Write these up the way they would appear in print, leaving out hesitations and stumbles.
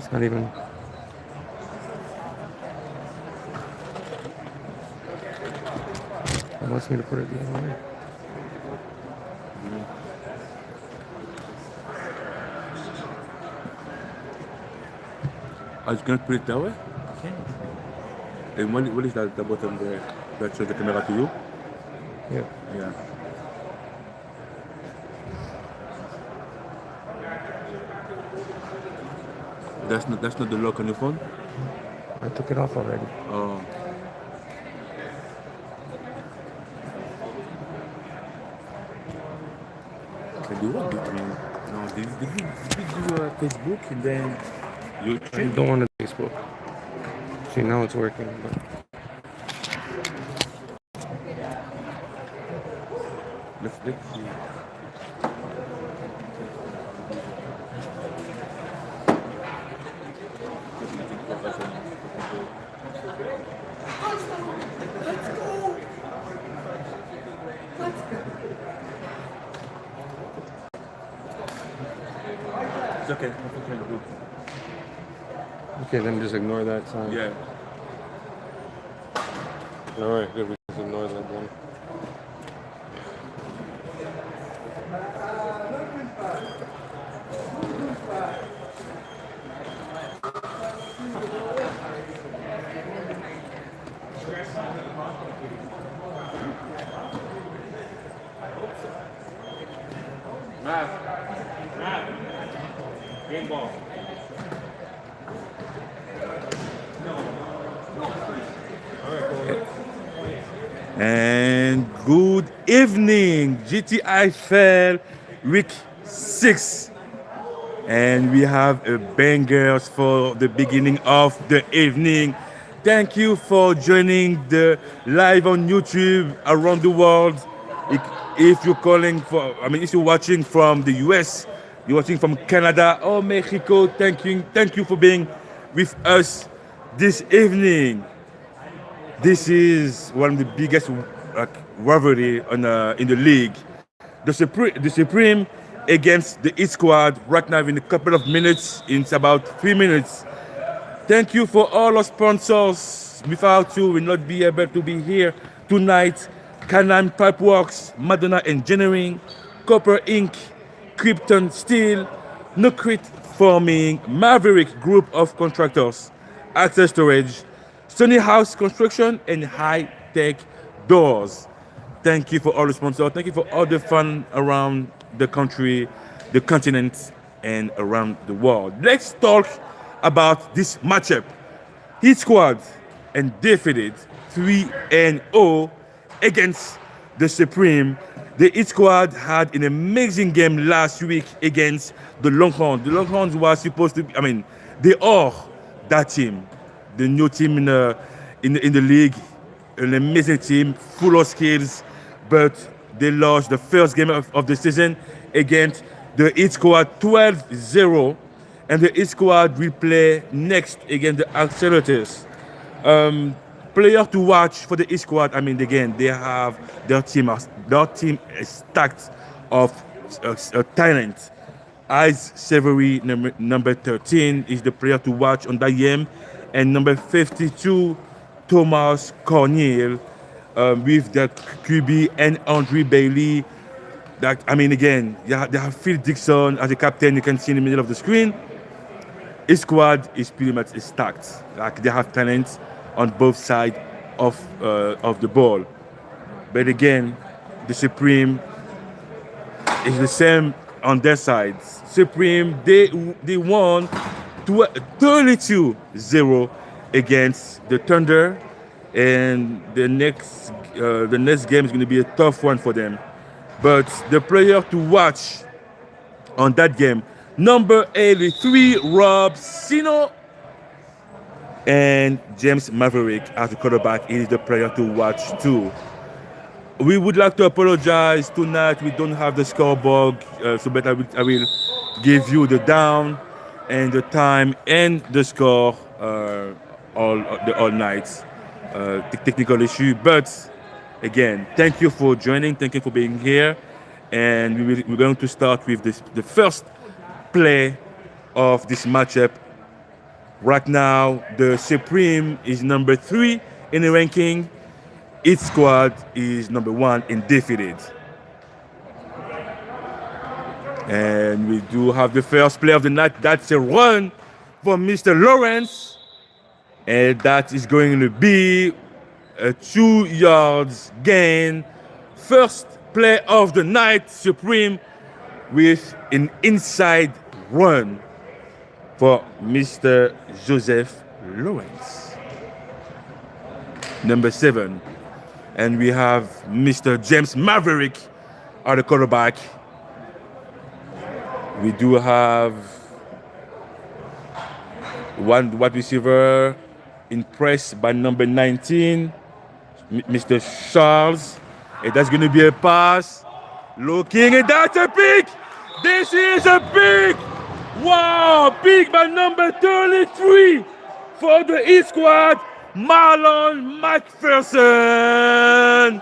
It's not even. It wants me to put it the other way. I was going to put it that way. Okay. And what is that the bottom there? That shows the camera to you? Yeah. Yeah. That's not the lock on your phone? I took it off already. Oh. Can do what between? No, did you do Facebook and then I YouTube? don't want to Facebook. See, now it's working. But Let's see. It's okay. okay, then just ignore that sign. Yeah. All right, good. We just ignore that then. Game ball. And good evening, GTIFL week 6. And we have a bangers for the beginning of the evening. Thank you for joining the live on YouTube around the world. If you're calling for, if you're watching from the US, you're watching from Canada or Mexico, thank you for being with us this evening. This is one of the biggest rivalry in the league. The Supreme against the Hitsquad right now in a couple of minutes. In about 3 minutes. Thank you for all our sponsors. Without you, we'll not be able to be here tonight. Canaan Pipeworks, Madonna Engineering, Copper Inc., Krypton Steel, Nukrit Farming, Maverick Group of Contractors, Access Storage, Stony House Construction, and High Tech Doors. Thank you for all the sponsors. Thank you for all the fun around the country, the continent, and around the world. Let's talk about this matchup. Hitsquad and defeated 3-0 against the Supreme. The Hitsquad had an amazing game last week against the Longhorns. The Longhorns were supposed to be, they are that team, the new team in the league, an amazing team, full of skills, but they lost the first game of the season against the Hitsquad 12-0, and the Hitsquad will play next against the Axolotls. Player to watch for the Hitsquad. Again, they have their team is stacked of talent. Ice Savory, number 13, is the player to watch on that game, and number 52, Thomas Cornell, with the QB and Andre Bailey. Again, they have Phil Dixon as the captain. You can see in the middle of the screen. His squad is pretty much stacked. They have talent on both sides of the ball. But again, the Supreme is the same on their sides. Supreme, they won 32-0 against the Thunder, and the next game is going to be a tough one for them. But the player to watch on that game, number 83, Rob Sino, and James Maverick as the quarterback is the player to watch too. We would like to apologize tonight. We don't have the scoreboard, but I will give you the down and the time and the score all night. Technical issue, but again, thank you for joining. Thank you for being here, and we're going to start with the first play of this matchup. Right now, the Supreme is number 3 in the ranking. Hitsquad is number 1 in defeated. And we do have the first play of the night. That's a run for Mr. Lawrence. And that is going to be a 2 yards gain. First play of the night, Supreme, with an inside run for Mr. Joseph Lawrence. Number 7. And we have Mr. James Maverick at the quarterback. We do have one wide receiver impressed by number 19, Mr. Charles. And that's going to be a pass. Looking, and that's a pick. This is a pick. Wow, pick by number 33 for the Hitsquad, Marlon McPherson.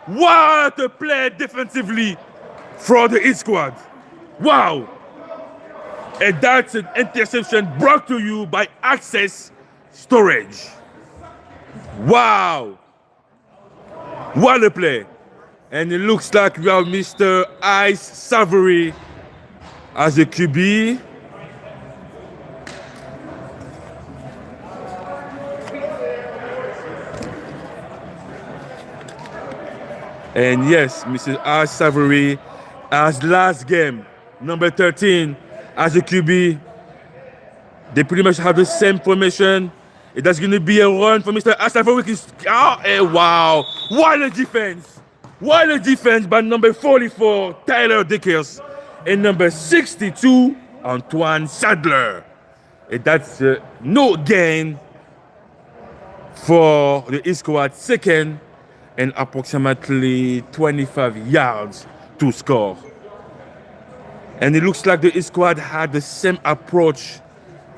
What a play defensively for the Hitsquad. Wow. And that's an interception brought to you by Access Storage. Wow. What a play. And it looks like we have Mr. Ice Savory as a QB. And yes, Mr. Ice Savory as last game, number 13 as a QB. They pretty much have the same formation. That's going to be a run for Mr. Ice Savory. Wow. What a defense. What a defense by number 44, Tyler Dickers, and number 62, Antoine Sadler. And that's no gain for the Hitsquad, second, and approximately 25 yards to score. And it looks like the Hitsquad had the same approach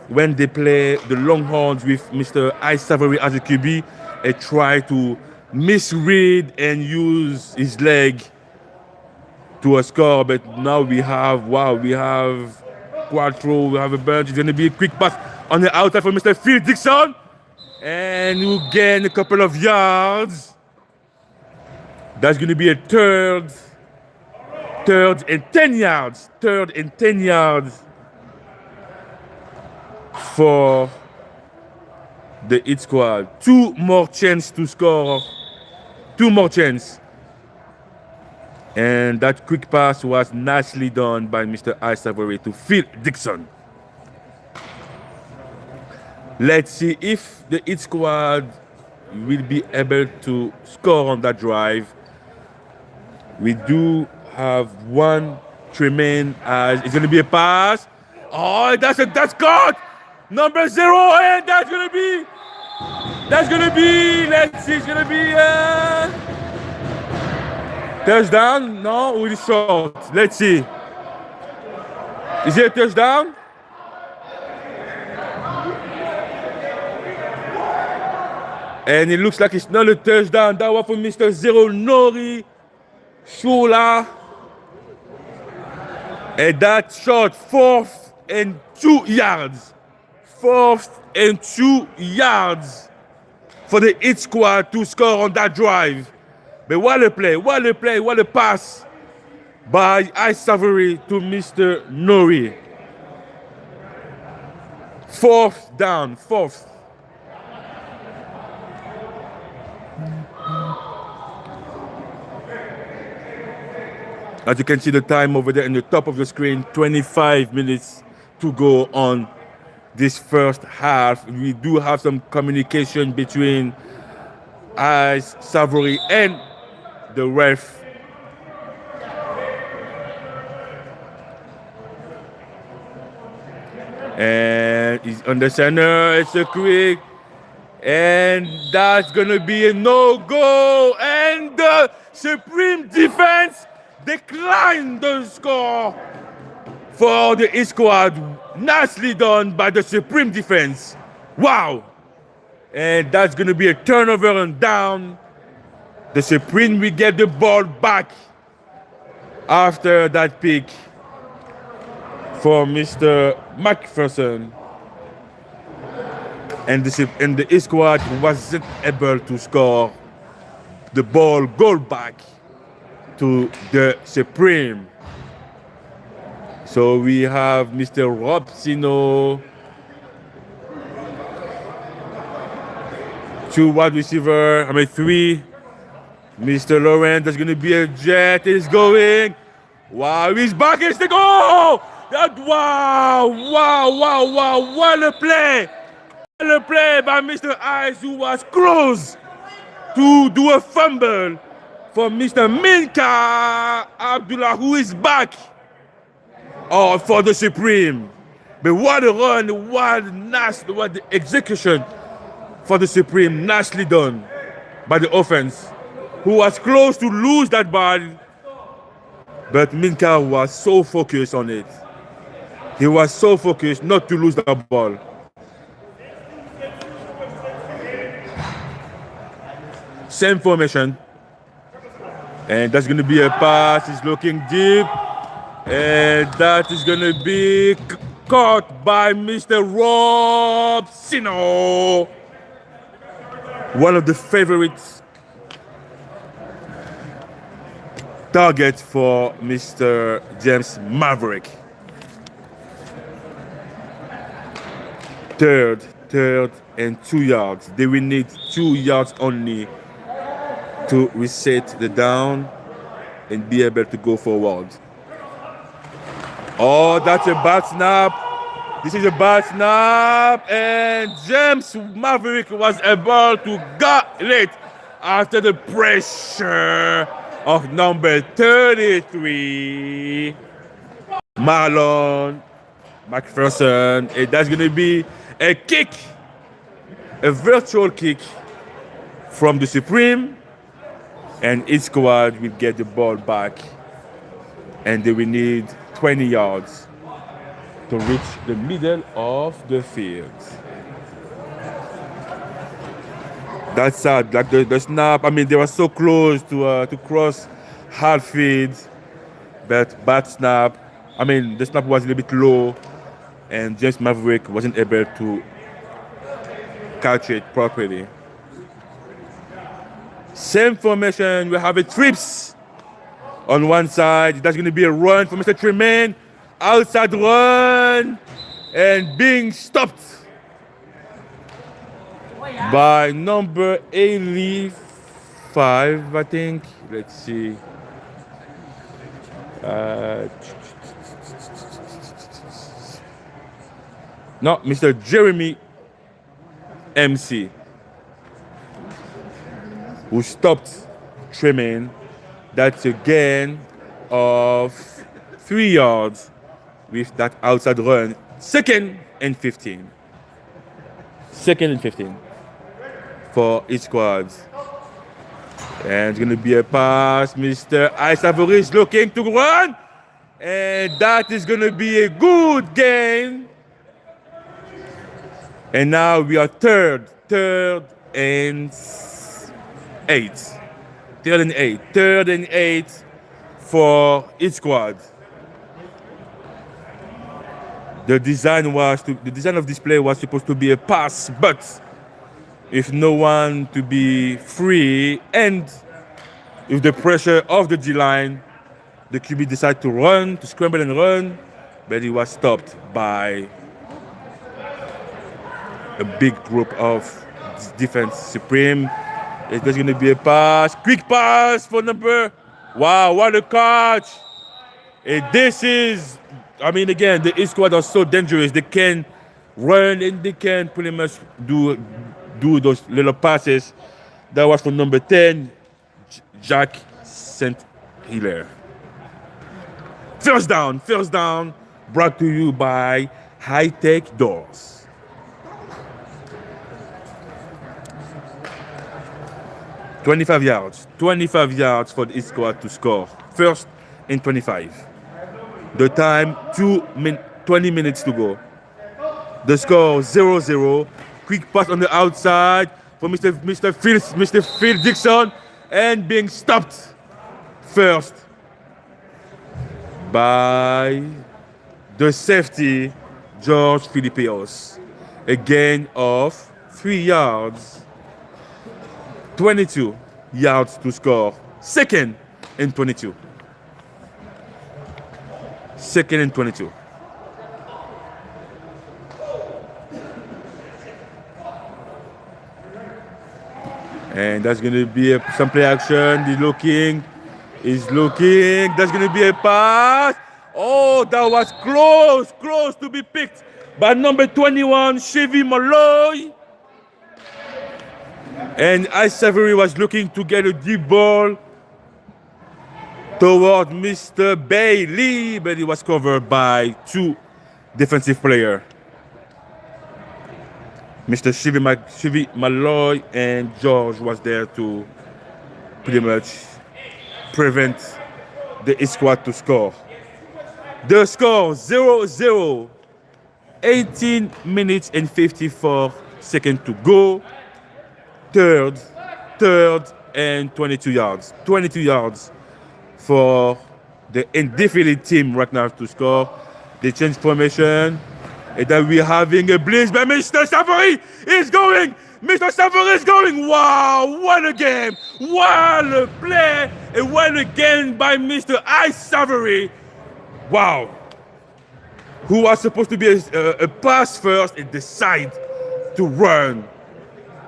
when they play the Longhorns with Mr. Ice Savory as a QB and try to misread and use his leg to a score. But now we have Quattro, we have a bunch. It's going to be a quick pass on the outside for Mr. Phil Dixon. And we'll gain a couple of yards. That's going to be a third and 10 yards. Third and 10 yards for the Hitsquad. 2 more chances to score. 2 more chances. And that quick pass was nicely done by Mr. Ice Savory to Phil Dixon. Let's see if the Hitsquad will be able to score on that drive. We do have one Tremaine as it's going to be a pass. Oh, that's caught. Number 0, and that's going to be, let's see, it's going to be touchdown. No, really short. Let's see. Is it a touchdown? And it looks like it's not a touchdown. That was from Mr. Zero Nori Shula. And that shot 4th and 2 yards. 4th and 2 yards for the Hitsquad to score on that drive. But what a play, what a pass by Ice Savory to Mr. Nori. 4th down, 4th. As you can see the time over there in the top of the screen, 25 minutes to go on this first half. We do have some communication between Ice Savory and the ref. And he's on the center, it's a quick, and that's gonna be a no-go, and the Supreme defense declined the score for the Hitsquad. Nicely done by the Supreme defense. Wow. And that's going to be a turnover and down. The Supreme will get the ball back after that pick for Mr. McPherson. and the Hitsquad wasn't able to score. The ball goal back to the Supreme. So we have Mr. Robsino, two wide receiver, three. Mr. Laurent, there's going to be a jet, is going. Wow, he's back, it's the goal! Wow, what a play! What a play by Mr. Ice, who was close to do a fumble for Mr. Minka Abdullah, who is back for the Supreme. But what a run, what the execution for the Supreme, nicely done by the offense, who was close to lose that ball, but Minka was so focused on it. He was so focused not to lose the ball. Same formation. And that's going to be a pass. He's looking deep. And that is going to be caught by Mr. Robsino. One of the favorites target for Mr. James Maverick. Third and 2 yards. They will need 2 yards only to reset the down and be able to go forward. Oh, that's a bad snap. This is a bad snap, and James Maverick was able to get it after the pressure of number 33, Marlon McPherson. And that's going to be a kick, a virtual kick from the Supreme, and Hitsquad will get the ball back, and they will need 20 yards to reach the middle of the field. That's sad. Like the snap, they were so close to cross half field, but bad snap. The snap was a little bit low, and James Maverick wasn't able to catch it properly. Same formation, we have a trips on one side. That's going to be a run for Mr. Tremaine. Outside run, and being stopped by number 85, I think. Let's see. No, Mr. Jeremy MC, who stopped Tremaine. That's a gain of 3 yards with that outside run. Second and 15 for Hitsquad. And it's going to be a pass. Mr. Ice Avery is looking to run, and that is going to be a good gain. And now we are third and eight for Hitsquad. The design of this play was supposed to be a pass, but if no one to be free and with the pressure of the D-line, the QB decided to scramble and run, but he was stopped by a big group of defense Supreme. There's going to be a pass, quick pass for number. Wow, what a catch! This is, again, the Hitsquad are so dangerous. They can run and they can pretty much do those little passes. That was for number 10, Jack St. Hilaire. First down, brought to you by High Tech Doors. $25 yards for the Hitsquad to score. First and 25. The time, 20 minutes to go. The score 0-0. Quick pass on the outside for Mr. Phil Dixon, and being stopped first by the safety George Filipios. A gain of 3 yards. 22 yards to score. Second and 22. Second and 22. And that's going to be some play action. He's looking. That's going to be a pass. Oh, that was close to be picked by number 21, Chevy Malloy. And Ice Savory was looking to get a deep ball toward Mr. Bailey, but he was covered by 2 defensive players. Mr. Chevy Malloy and George was there to pretty much prevent the Hitsquad to score. The score 0-0. 18 minutes and 54 seconds to go. Third and 22 yards. 22 yards for the undefeated team right now to score. They change formation. And then we're having a blitz by Mr. Savory is going. Mr. Savory is going. Wow, what a game. What a play. And what a game by Mr. Ice Savory. Wow. Who was supposed to be a pass first and decide to run.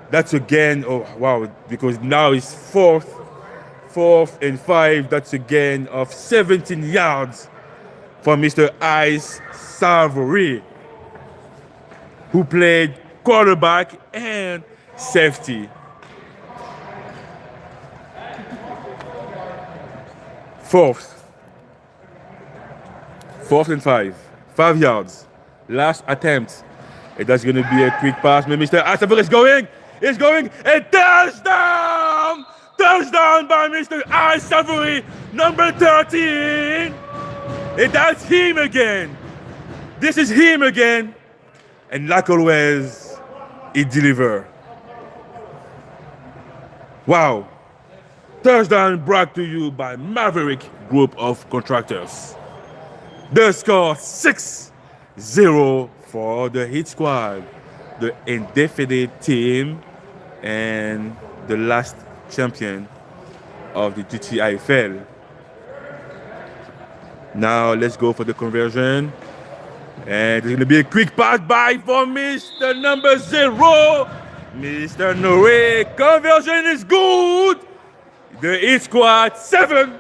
That's again, oh wow, because now it's fourth and 5. That's a gain of 17 yards for Mr. Ice Savory, who played quarterback and safety. Fourth and 5. 5 yards. Last attempt. And that's going to be a quick pass. But Mr. Ice Savory is going. It's going. A touchdown! Touchdown by Mr. Ice Savory, number 13. And that's him again. This is him again. And like always, he delivers. Wow. Touchdown brought to you by Maverick Group of Contractors. The score 6-0 for the Hitsquad, the undefeated team and the last champion of the GTIFL. Now let's go for the conversion. And there's going to be a quick pass by for Mr. number 0. Mr. Noé. Conversion is good. The Hitsquad 7.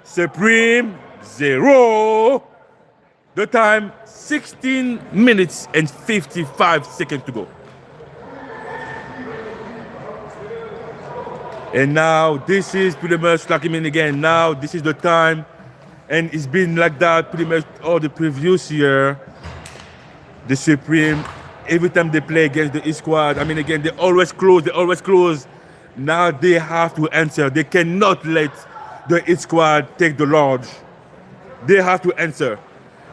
Supreme 0. The time 16 minutes and 55 seconds to go. And now this is pretty much like him in again. Now this is the time. And it's been like that pretty much all the previous year. The Supreme, every time they play against the Hitsquad, I mean again, they always close. Now they have to answer. They cannot let the Hitsquad take the lodge. They have to answer.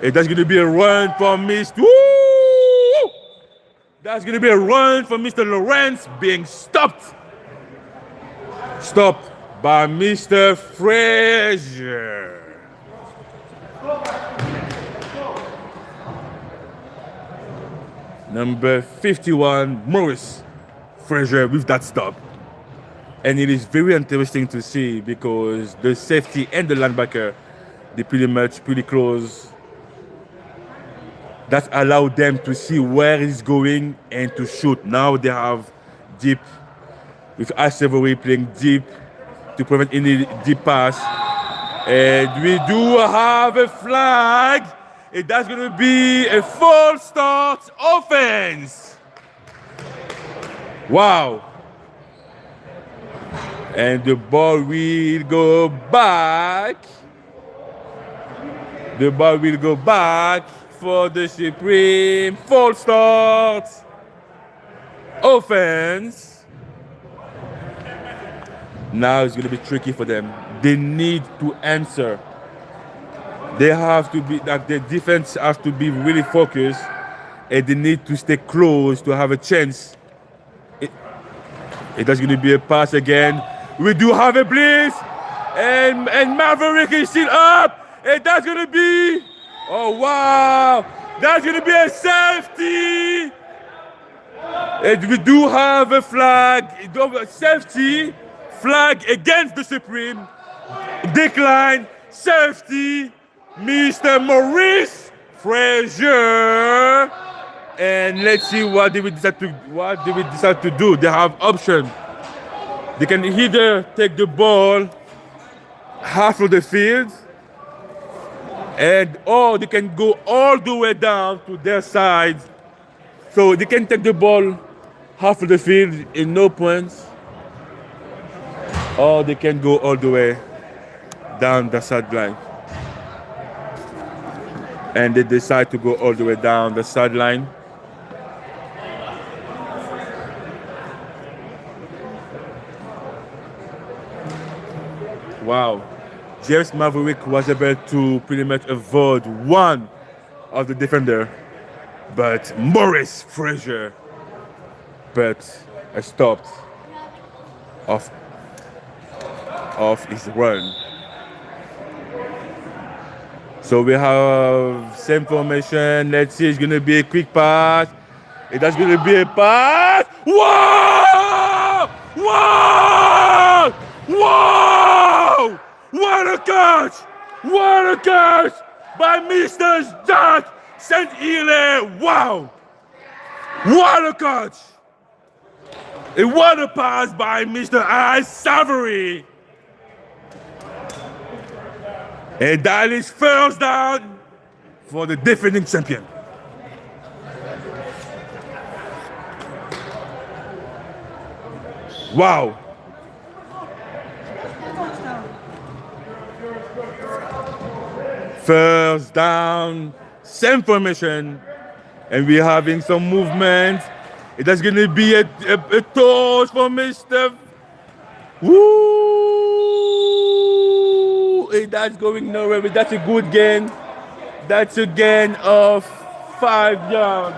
And that's going to be a run for Mr. Woo! That's going to be a run for Mr. Lawrence being stopped. Stopped by Mr. Frazier. Number 51, Morris Frazier with that stop. And it is very interesting to see because the safety and the linebacker, they pretty close. That allowed them to see where he's going and to shoot. Now they have deep, with Ice Savory playing deep to prevent any deep pass. And we do have a flag. And that's going to be a false start offense. Wow. And the ball will go back. The ball will go back for the Supreme. False start offense. Now it's going to be tricky for them. They need to answer. They have to be, like the defense has to be really focused, and they need to stay close to have a chance. That's going to be a pass again. We do have a blitz, and Maverick is still up, and that's going to be, oh wow, that's going to be a safety. And we do have a flag, safety, flag against the Supreme, decline, safety, Mr. Maurice Frazier. And let's see what they decide to do. They have option. They can either take the ball half of the field, or they can go all the way down to their side. So they can take the ball half of the field in no points, or they can go all the way down the sideline. And they decide to go all the way down the sideline. Wow. James Maverick was able to pretty much avoid one of the defender, but Maurice Frazier stopped off his run. So we have same formation. Let's see, it's gonna be a quick pass. That's gonna be a pass. Whoa! Whoa! Whoa! What a catch! What a catch by Mr. Jack St. Hilaire! Wow! What a catch! And what a pass by Mr. I. Savory! And that is first down for the defending champion. Wow. First down, same formation, and we're having some movement. That's going to be a toss for Mr. Woo! That's going nowhere, but that's a good gain. That's a gain of 5 yards.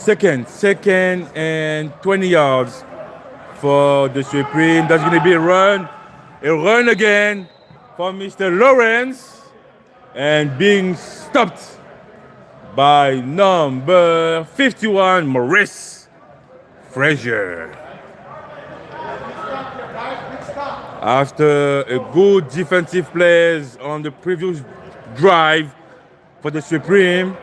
Second and 20 yards for the Supreme. That's going to be a run again for Mr. Lawrence, and being stopped by number 51, Maurice Frazier. After a good defensive plays on the previous drive for the Supreme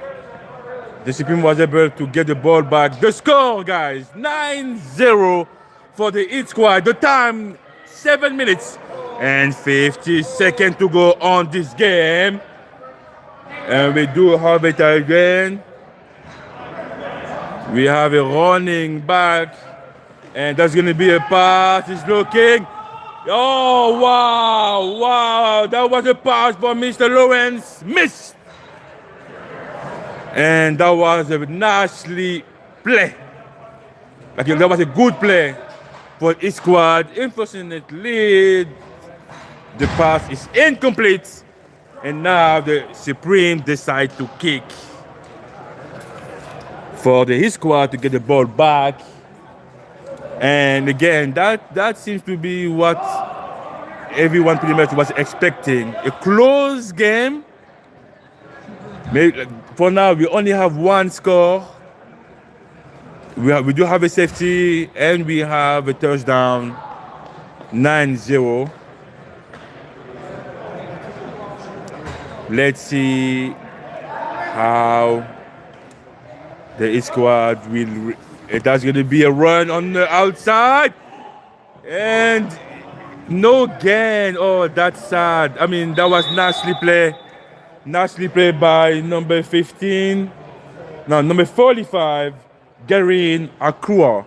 was able to get the ball back. The score, guys, 9-0 for the Hitsquad. The time, 7 minutes and 50 seconds to go on this game. And we do have it again. We have a running back, and that's going to be a pass. He's looking. Oh, wow. That was a pass for Mr. Lawrence. Missed. And that was a nicely play. That was a good play for his squad. Unfortunately, the pass is incomplete. And now the Supreme decide to kick for his squad to get the ball back. And again, that seems to be what everyone pretty much was expecting. A close game. Maybe, for now, we only have one score. We do have a safety, and we have a touchdown, 9-0. Let's see how the Hitsquad will. That's going to be a run on the outside, and no gain. Oh, that's sad. I mean, that was nicely played. Nicely played by number 45, Garin Akua.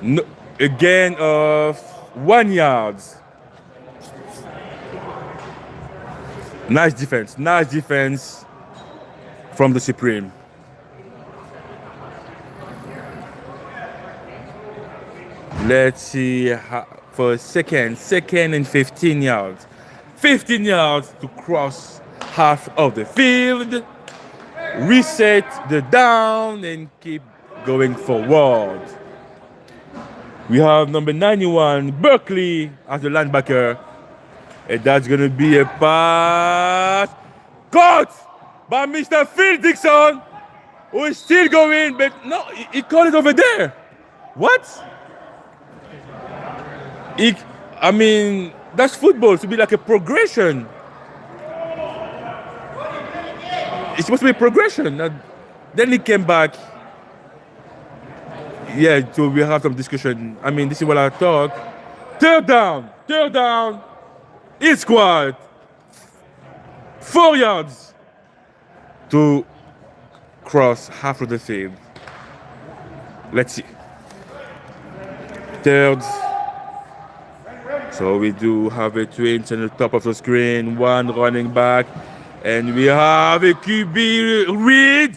No, a gain of 1 yard. Nice defense from the Supreme. Let's see how, for second and 15 yards. 15 yards to cross half of the field, reset the down, and keep going forward. We have number 91, Berkeley, as the linebacker. And that's going to be a pass caught by Mr. Phil Dixon, who is still going, but no, he caught it over there. What? I mean, that's football, to be like a progression. It's supposed to be a progression. Then he came back. Yeah, so we have some discussion. I mean, this is what I thought. Third down. Hitsquad. 4 yards to cross half of the field. Let's see. Third. So we do have a twins on the top of the screen, one running back, and we have a QB read,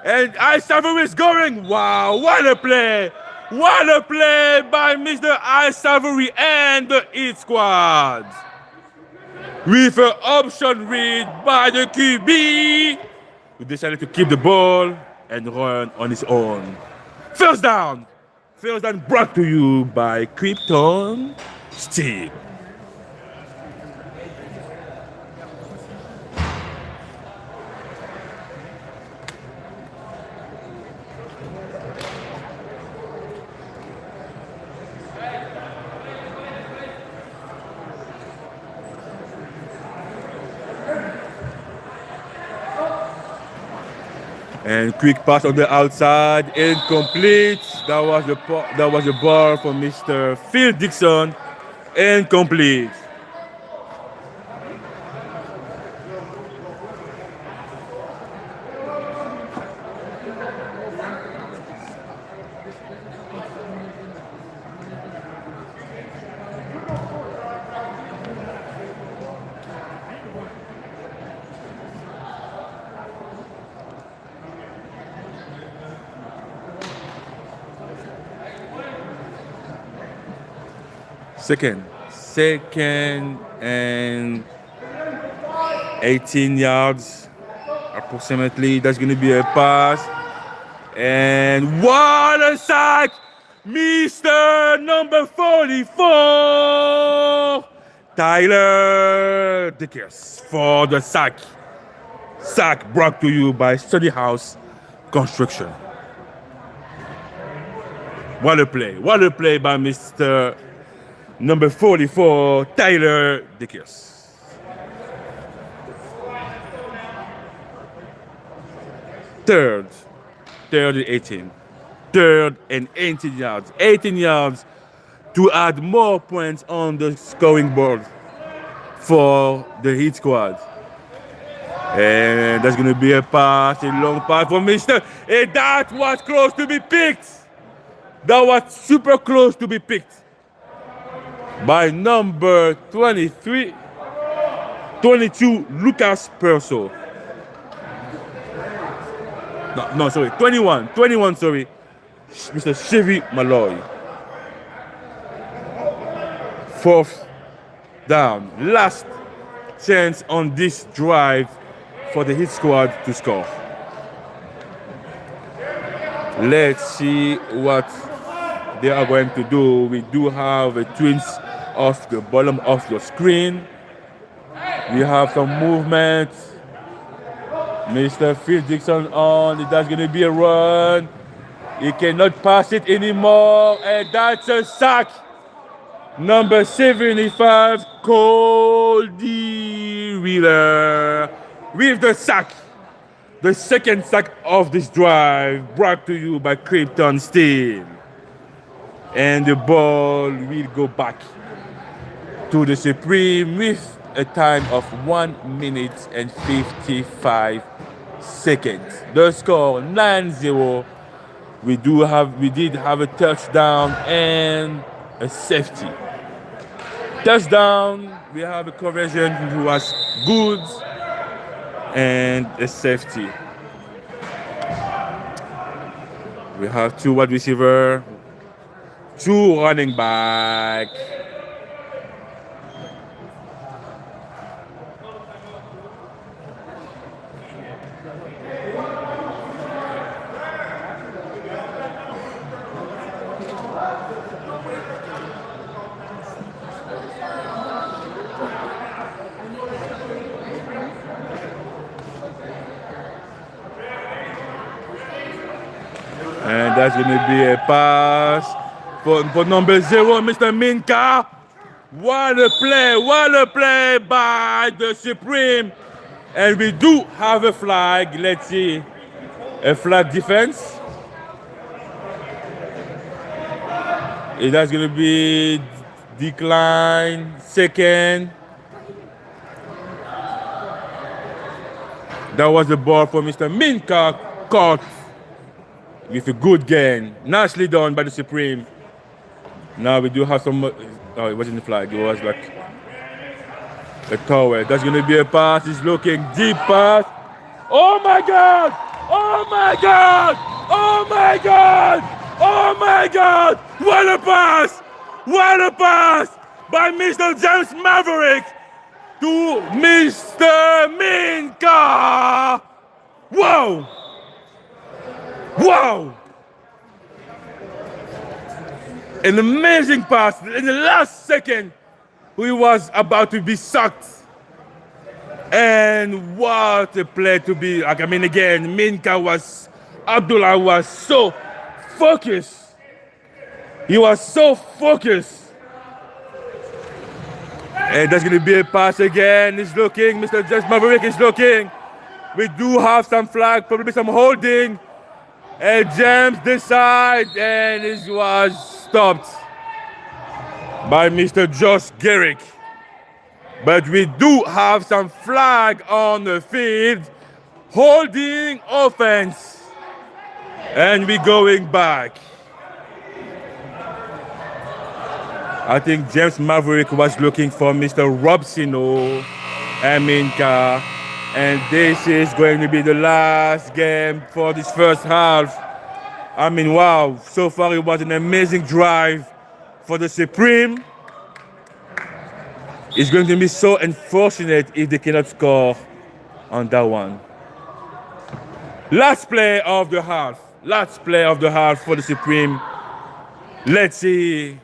and Al-Savory is going. Wow, what a play! What a play by Mr. Al-Savory and the Hitsquad. With an option read by the QB, who decided to keep the ball and run on his own. First down brought to you by Krypton Steel. And quick pass on the outside, incomplete. That was the ball for Mr. Phil Dixon, incomplete. Second and 18 yards approximately. That's going to be a pass. And what a sack! Mr. number 44, Tyler Dickers for the sack. Sack brought to you by Study House Construction. What a play. What a play by Mr. number 44, Tyler Dickers. Third and 18. Third and 18 yards. 18 yards to add more points on the scoring board for the Hitsquad. And that's going to be a pass, a long pass for Mr. And that was close to be picked. That was super close to be picked by number 22, Lucas Perso. No, sorry, 21, sorry, Mr. Chevy Malloy. Fourth down, last chance on this drive for the Hitsquad to score. Let's see what they are going to do. We do have a twins off the bottom of your screen. We have some movement. Mr. Phil Dixon on. That's going to be a run. He cannot pass it anymore. And that's a sack. Number 75, Cody Wheeler with the sack. The second sack of this drive brought to you by Krypton Steel. And the ball will go back to the Supreme with a time of 1 minute and 55 seconds. The score 9-0. We did have a touchdown and a safety. Touchdown, we have a conversion who was good and a safety. We have 2 wide receiver, 2 running back. And that's going to be a pass for number 0, Mr. Minka. What a play by the Supreme. And we do have a flag. Let's see. A flag defense. And that's going to be decline, second. That was the ball for Mr. Minka, caught with a good gain. Nicely done by the Supreme. Now we do have some. Oh, it wasn't the flag. It was like a tower. That's going to be a pass. He's looking deep pass. Oh my God! Oh my God! Oh my God! Oh my God! What a pass! What a pass by Mr. James Maverick to Mr. Minka! Wow! Wow! An amazing pass. In the last second, he was about to be sucked. And what a play to be. Like, I mean, again, Abdullah was so focused. He was so focused. And there's going to be a pass again. He's looking. Mr. James Maverick is looking. We do have some flag, probably some holding. And James decides, and it was stopped by Mr. Josh Garrick. But we do have some flag on the field, holding offense. And we're going back. I think James Maverick was looking for Mr. Robsino and Minka. And this is going to be the last game for this first half. I mean, wow. So far, it was an amazing drive for the Supreme. It's going to be so unfortunate if they cannot score on that one. Last play of the half. last play of the half for the Supreme. Let's see.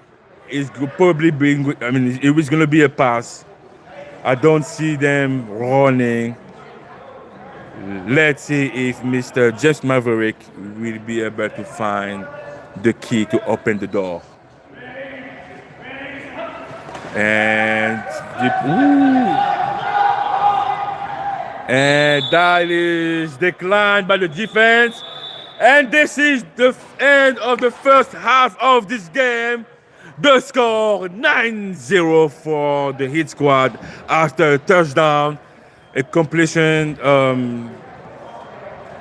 Probably being. I mean, it was gonna be a pass. I don't see them running. Let's see if Mr. Jeff Maverick will be able to find the key to open the door. And that is declined by the defense. And this is the end of the first half of this game. The score 9-0 for the Hitsquad after a touchdown. A completion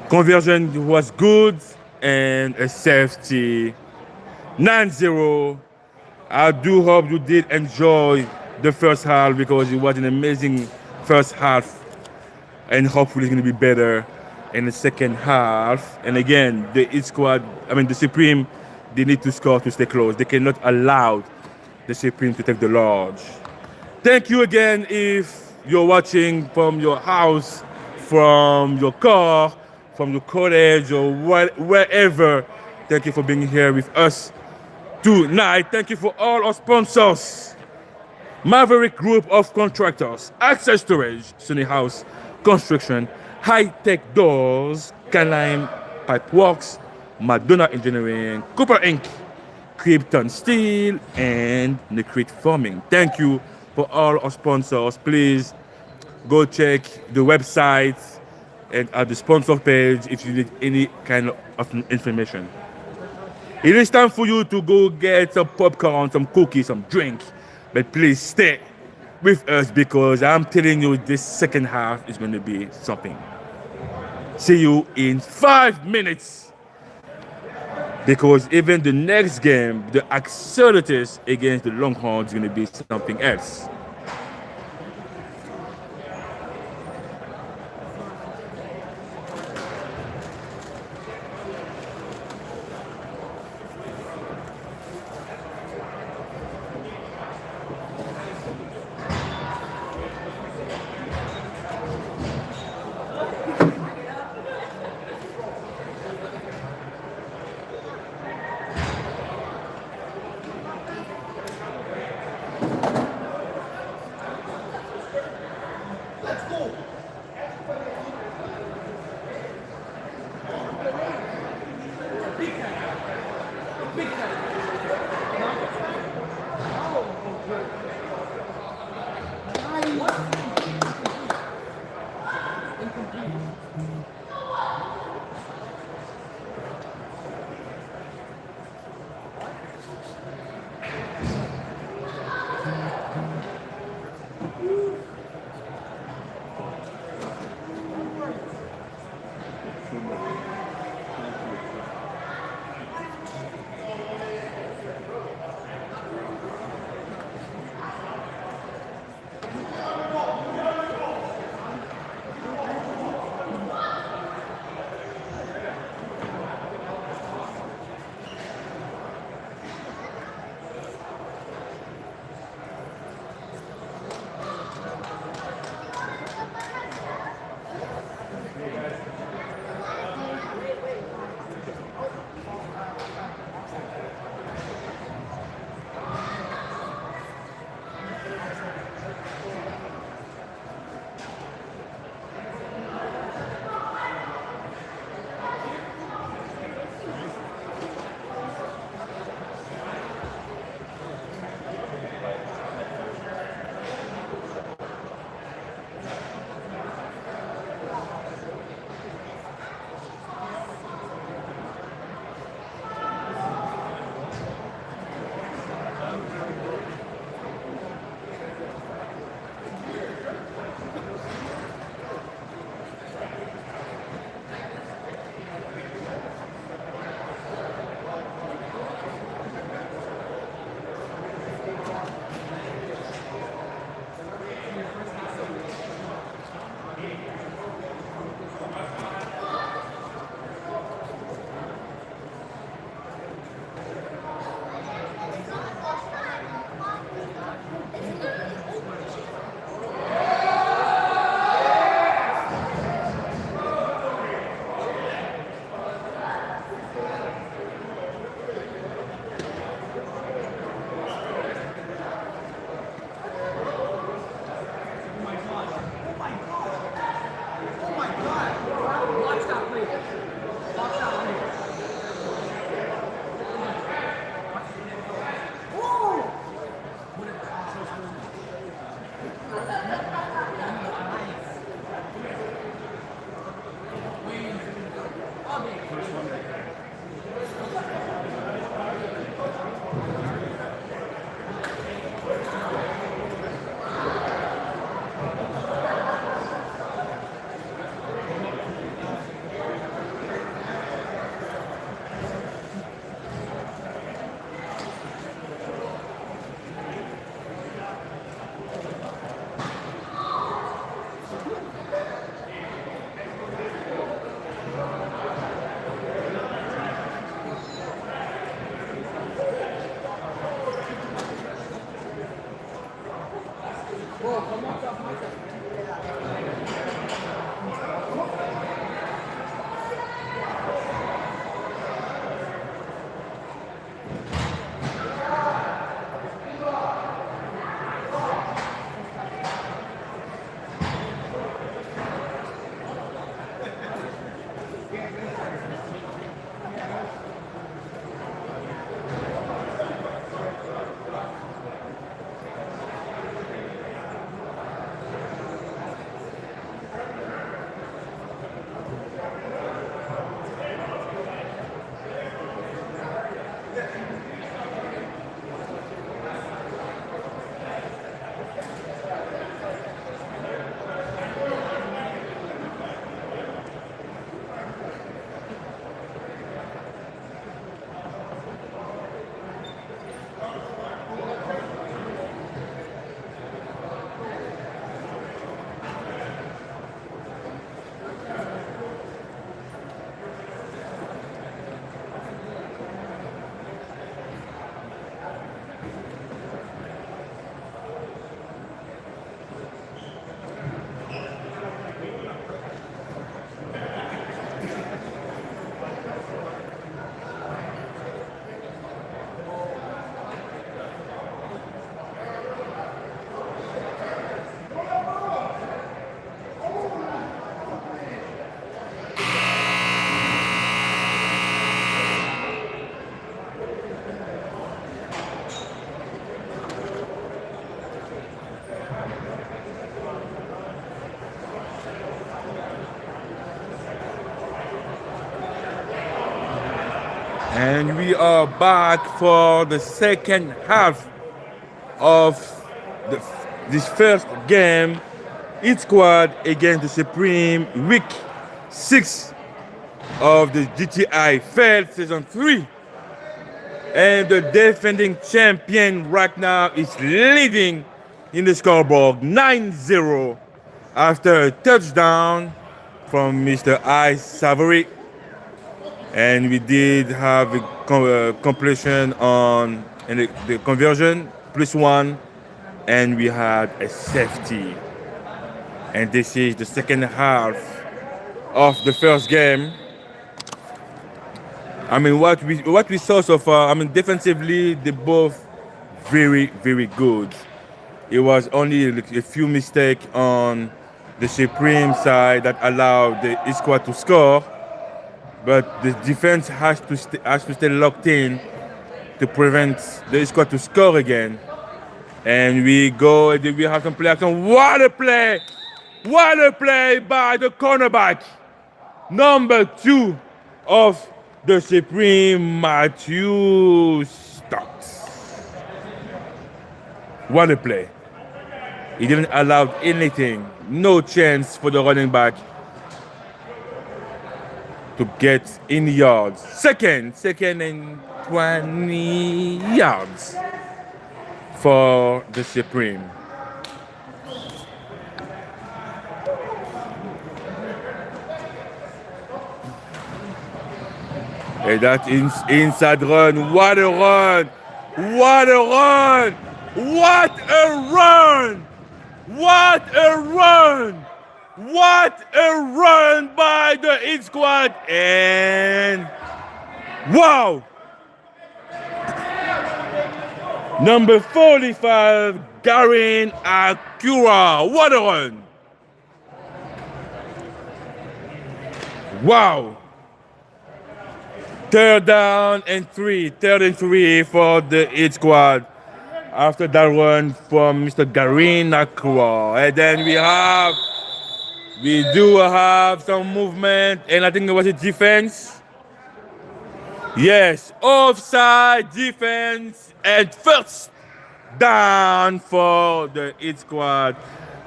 conversion was good and a safety 9-0. I do hope you did enjoy the first half because it was an amazing first half and hopefully it's going to be better in the second half. And again, the the Supreme, they need to score to stay close. They cannot allow the Supreme to take the large. Thank you again if you're watching from your house, from your car, from your cottage or wherever. Thank you for being here with us tonight. Thank you for all our sponsors. Maverick Group of Contractors, Access Storage, Sunny House Construction, High Tech Doors, Canine Pipe Works, Madonna Engineering, Cooper Inc., Krypton Steel, and Necrete Farming. Thank you for all our sponsors. Please go check the website and at the sponsor page if you need any kind of information. It is time for you to go get some popcorn, some cookies, some drink. But please stay with us because I'm telling you this second half is going to be something. See you in 5 minutes. Because even the next game, the Axolotls against the Longhorns is going to be something else. And we are back for the second half of the, this first game. Hitsquad against the Supreme, week 6 of the GTIFL season 3. And the defending champion right now is leading in the scoreboard 9-0 after a touchdown from Mr. Ice Savory. And we did have a completion on and the conversion +1, and we had a safety. And this is the second half of the first game. I mean, what we saw so far, I mean, defensively, they both very, very good. It was only a few mistakes on the Supreme side that allowed the Hitsquad to score, but the defense has to stay locked in to prevent the Hitsquad to score again. And we have some play action. What a play! What a play by the cornerback, number 2 of the Supreme, Matthew Stocks. What a play. He didn't allow anything, no chance for the running back to get in yards. Second and 20 yards for the Supreme. And that inside run. What a run! What a run! What a run! What a run! What a run by the Hitsquad! And wow! Number 45, Garin Acura. What a run! Wow! Third and three for the Hitsquad after that run from Mr. Garin Acura. And then we do have some movement, and I think it was a defense. Yes, offside defense and first down for the Hitsquad.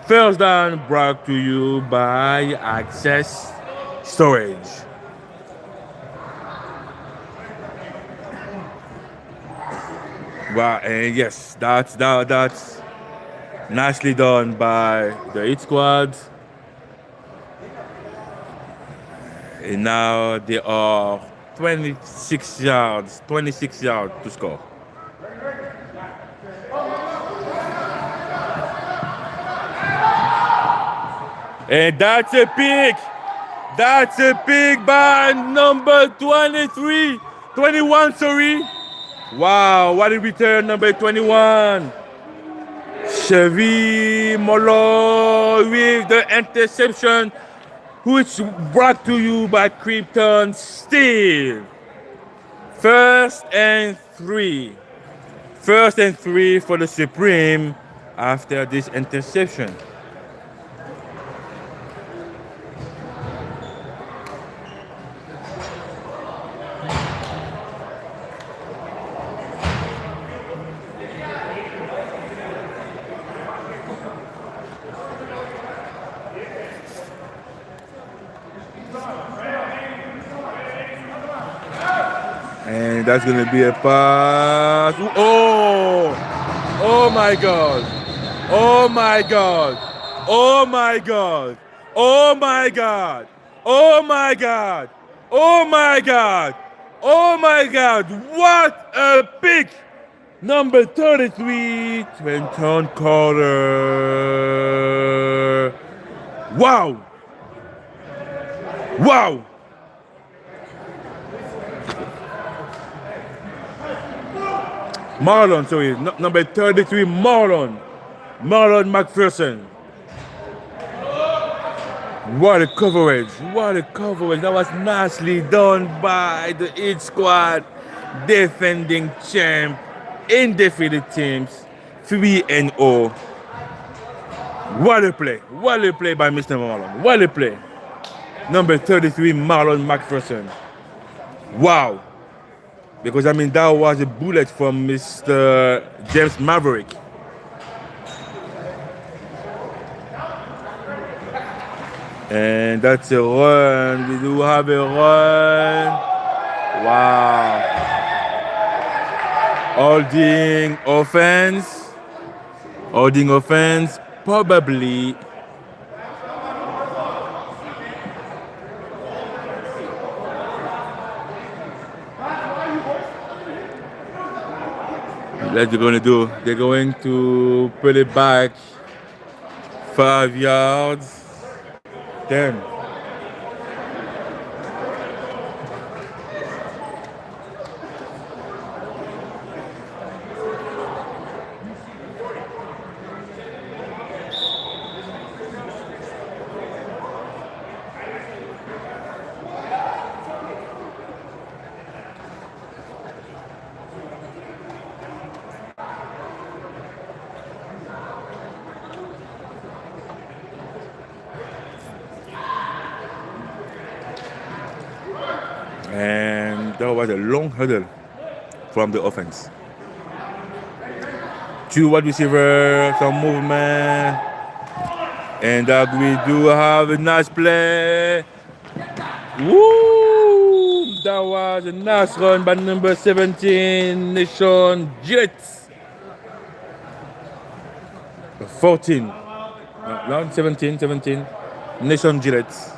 First down brought to you by Access Storage. Wow, and yes, that's nicely done by the Hitsquad. And now they are 26 yards to score. And that's a pick. That's a pick by number 23. 21, sorry. Wow, what a return, number 21. Chevy Molo with the interception, which brought to you by Krypton Steel. First and 3. First and 3 for the Supreme after this interception. And that's going to be a pass. Oh! Oh my God! Oh my God! Oh my God! Oh my God! Oh my God! Oh my God! Oh my God! What a pick! Number 33, Trenton Carter. Wow! Wow! Marlon, sorry, number 33, Marlon McPherson. What a coverage, what a coverage. That was nicely done by the Hitsquad, defending champ, undefeated teams, 3-0. What a play by Mr. Marlon, what a play. Number 33, Marlon McPherson. Wow. Because I mean, that was a bullet from Mr. James Maverick. And that's a run. We do have a run. Wow. Holding offense. Holding offense. Probably. What they're going to do? They're going to put it back 5 yards. 10. And that was a long hurdle from the offense. 2 wide receivers, some movement. And we do have a nice play. Woo! That was a nice run by number 17, Nation Jets. 14. No, 17. Nation Jets.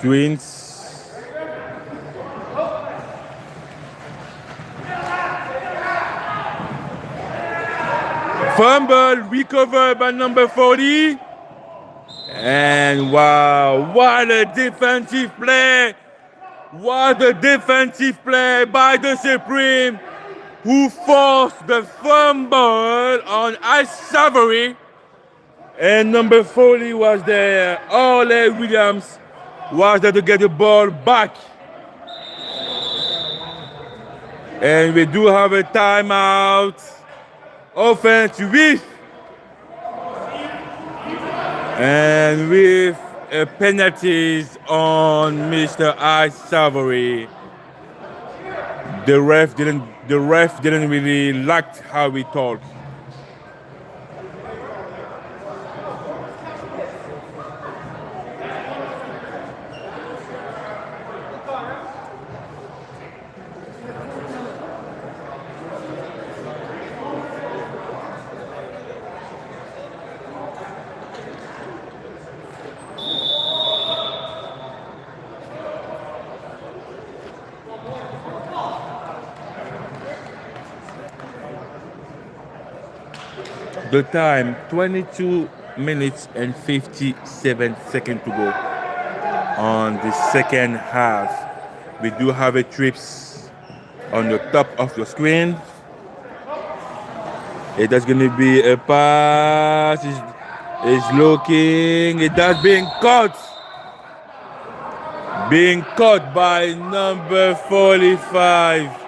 Twins. Fumble recovered by number 40. And wow, what a defensive play. What a defensive play by the Supreme. who forced the fumble on Ice Savory. And number 40 was there. Ole Williams was there to get the ball back. And we do have a timeout. Offense with penalties on Mr. Ice Savory. The ref didn't really like how we talked. The time, 22 minutes and 57 seconds to go on the second half. We do have a trips on the top of the screen. It is going to be a pass. It's looking. It has been caught. Being caught by number 45.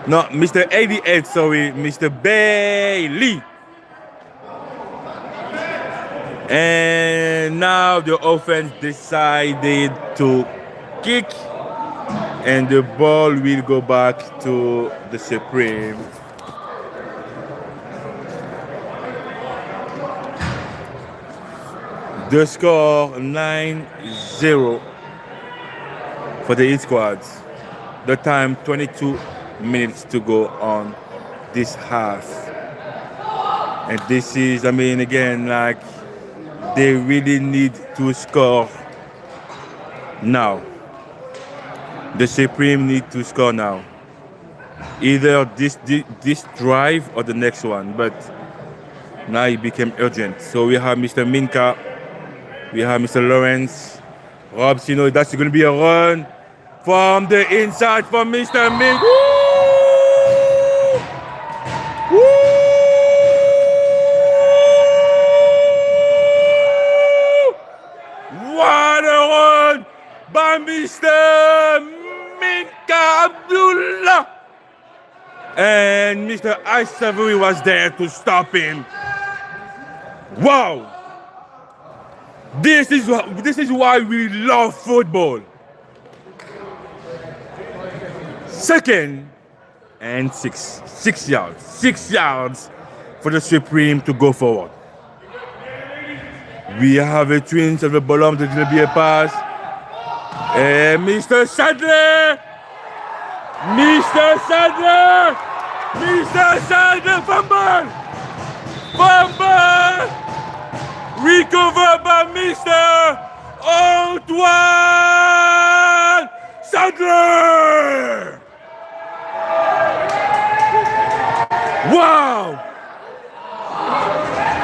No, Mr. 88, sorry, Mr. Bailey. And now the offense decided to kick, and the ball will go back to the Supreme. The score 9-0 for the Hitsquads. The time 22 minutes to go on this half. And this is, I mean, again, like, they really need to score now. The Supreme need to score now. Either this drive or the next one, but now it became urgent. So we have Mr. Minka, we have Mr. Lawrence, Rob Sino, that's going to be a run from the inside from Mr. Minka. Woo! What a run by Mr. Minka Abdullah! And Mr. Ice Savory was there to stop him. Wow! This is why we love football. Second and 6 yards. 6 yards for the Supreme to go forward. We have a twins of the ball. There's going to be a pass. And Mr. Sadler! Mr. Sadler! Mr. Sadler! Fumble! Fumble! Recovered by Mr. Antoine Sadler! Wow!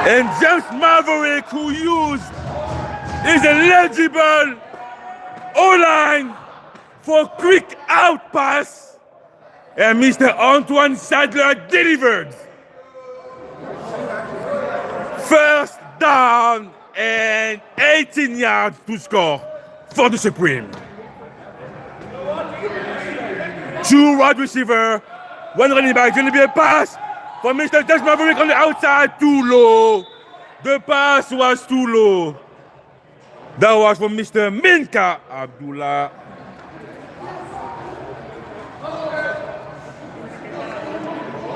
And James Maverick, who used his eligible O-line for quick out pass, and Mr. Antoine Sadler delivered. First down and 18 yards to score for the Supreme. Two wide receiver, one running back. Going to be a pass for Mr. James Maverick on the outside. Too low. The pass was too low. That was from Mr. Minka Abdullah.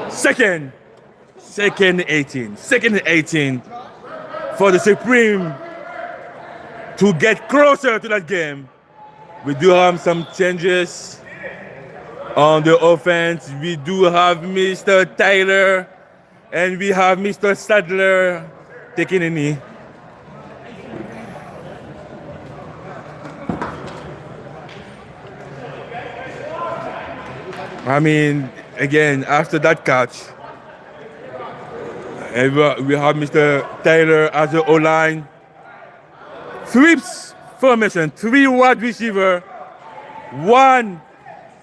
Second 18. Second 18 for the Supreme to get closer to that game. We do have some changes on the offense. We do have Mr. Tyler and we have Mr. Sadler taking a knee. I mean, again, after that catch, we have Mr. Taylor as the O-line. Sweeps formation, 3 wide receiver, 1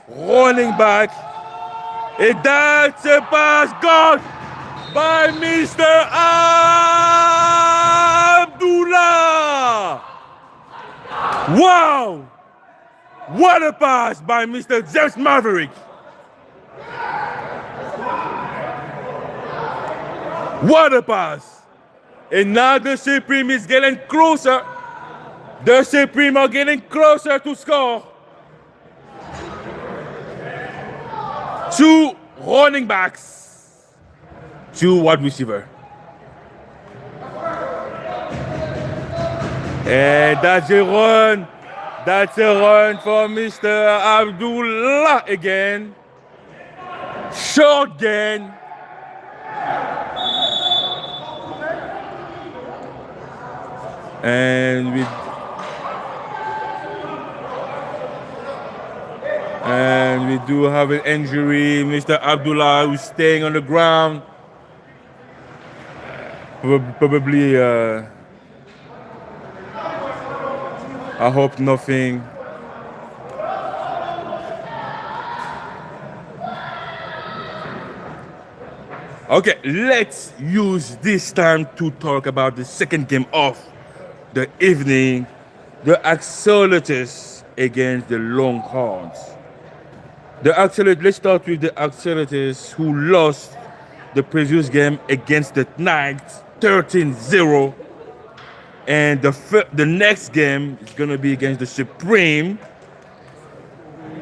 running back. And that's a pass gone by Mr. Abdullah. Wow! What a pass by Mr. James Maverick. What a pass. And now the Supreme is getting closer. The Supreme are getting closer to score. 2 running backs, 2 wide receiver. And that's a run. That's a run for Mr. Abdullah again. Short gain. And we do have an injury. Mr. Abdullah who's staying on the ground. Probably, I hope nothing. Okay, let's use this time to talk about the second game of the evening. The Axolotls against the Longhorns. Let's start with the Axolotls who lost the previous game against the Knights 13-0. And the next game is going to be against the Supreme.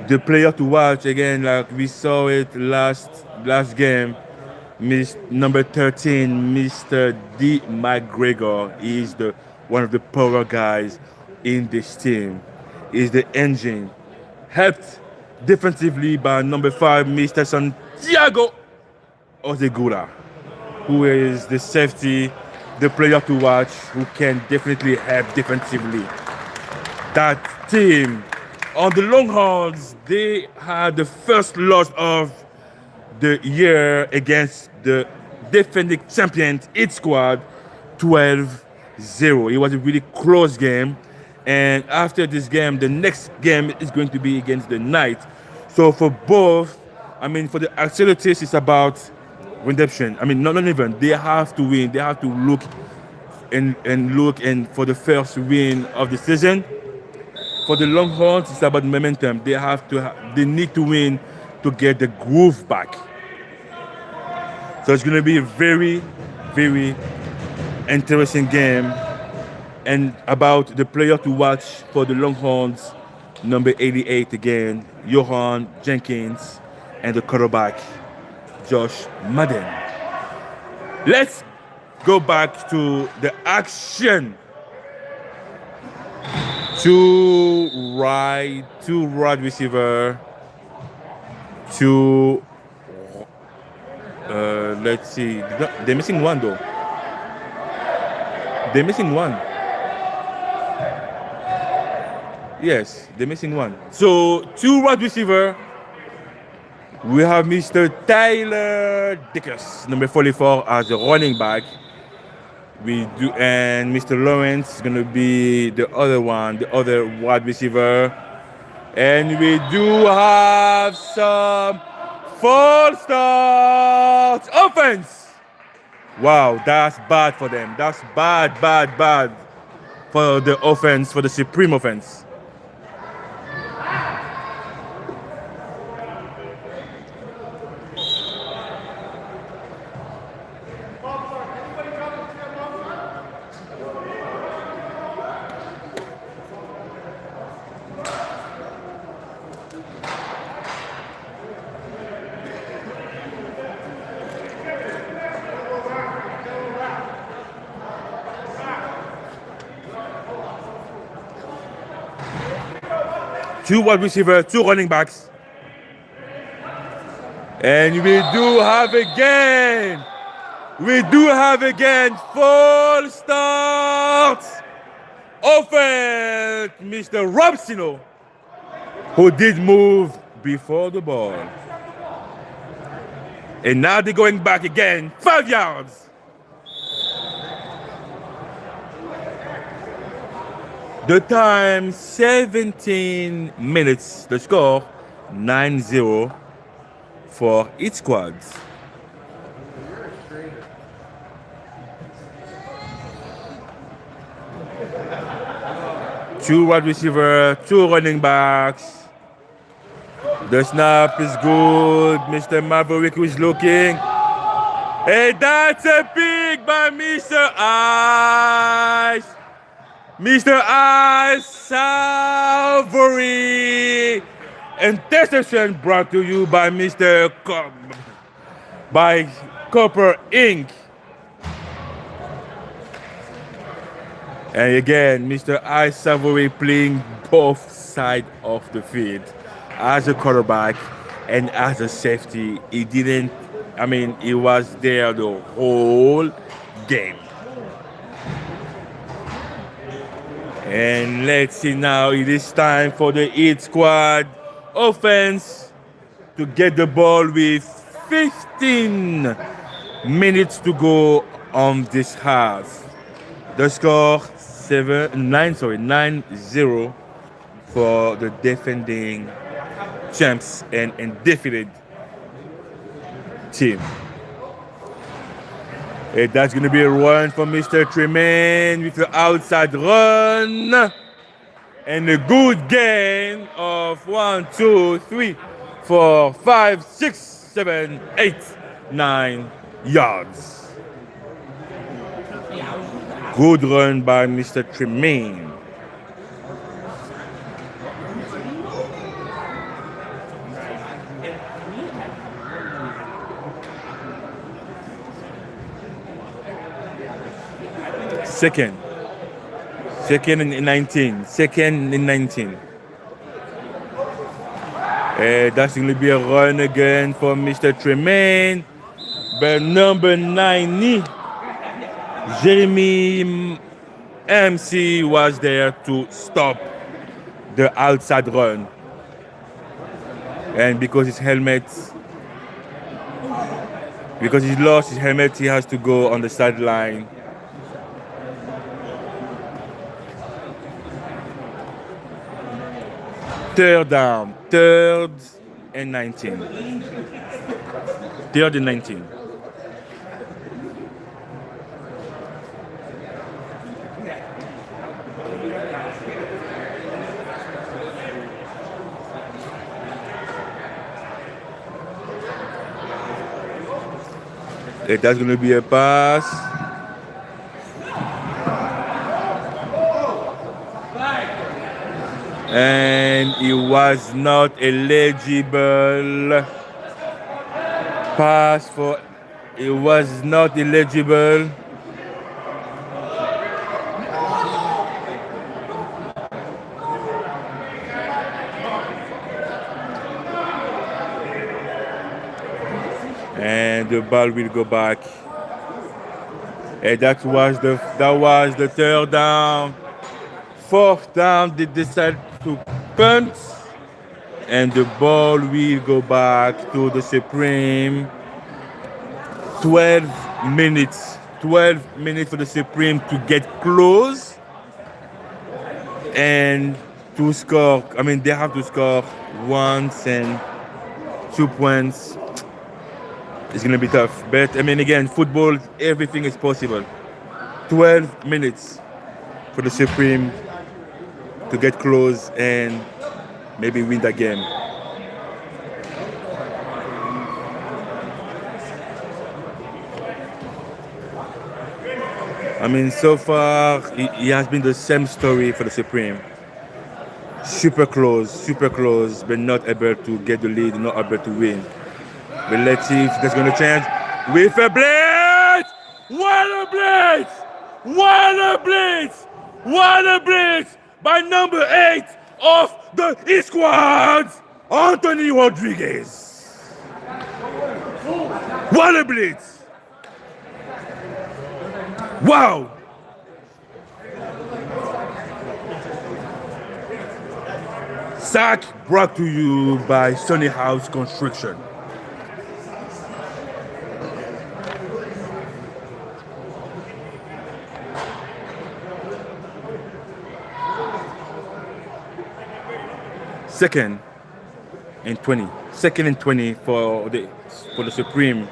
The player to watch, again, like we saw it last game, number 13, Mr. D. McGregor, is one of the power guys in this team. Is the engine. Helped defensively by number 5, Mr. Santiago Ozegura, who is the safety, the player to watch, who can definitely help defensively. That team, on the Longhorns, they had the first loss of the year against the defending champions Hitsquad 12-0. It was a really close game. And after this game, the next game is going to be against the Knights. So for both, for the Axolotls, it's about redemption. Not even. They have to win. They have to look and for the first win of the season. For the Longhorns, it's about momentum. They need to win to get the groove back. So it's going to be a very, very interesting game. And about the player to watch for the Longhorns, number 88 again, Johan Jenkins, and the quarterback, Josh Madden. Let's go back to the action. 2 wide receiver, 2. Let's see. They're missing one though. They're missing one. Yes, they're missing one. So 2 wide receiver. We have Mr. Tyler Dickers, number 44, as a running back. And Mr. Lawrence is gonna be the other wide receiver. And we do have some false starts offense. Wow, that's bad for them. That's bad for the offense, for the Supreme offense. Two wide receiver, 2 running backs. And we do have again full start offense, Mr. Robsino, who did move before the ball. And now they're going back again, 5 yards. The time, 17 minutes. The score, 9-0 for Hitsquad. Two wide receiver, two running backs. The snap is good. Mr. Maverick is looking. Hey, that's a pick by Mr. Ice. Mr. Ice Savory. Interception brought to you by by Copper Inc. And again, Mr. Ice Savory playing both sides of the field. As a quarterback and as a safety, he was there the whole game. And let's see now, it is time for the Hitsquad offense to get the ball with 15 minutes to go on this half. The score 9-0 for the defending champs and undefeated team. And that's going to be a run for Mr. Tremaine with the outside run. And a good gain of 1, 2, 3, 4, 5, 6, 7, 8, 9 yards. Good run by Mr. Tremaine. Second and 19. Second and 19. That's going to be a run again for Mr. Tremaine. But number 90, Jeremy MC was there to stop the outside run. And because he lost his helmet, he has to go on the sideline. Third down, third and 19. Third and 19. That's going to be a pass. And it was not eligible. It was not eligible. And the ball will go back. And that was the third down. Fourth down, they decided to punt. And the ball will go back to the Supreme. 12 minutes for the Supreme to get close and to score. They have to score once and 2 points. It's going to be tough. But, again, football, everything is possible. 12 minutes for the Supreme to get close and maybe win that game. So far, it has been the same story for the Supreme. Super close, but not able to get the lead, not able to win. But let's see if that's going to change. With a blitz! What a blitz! What a blitz! What a blitz! By number 8 of the Hitsquad, Anthony Rodriguez. What a blitz! Wow! Sack brought to you by Sunny House Construction. Second and 20. Second and 20 for the Supreme.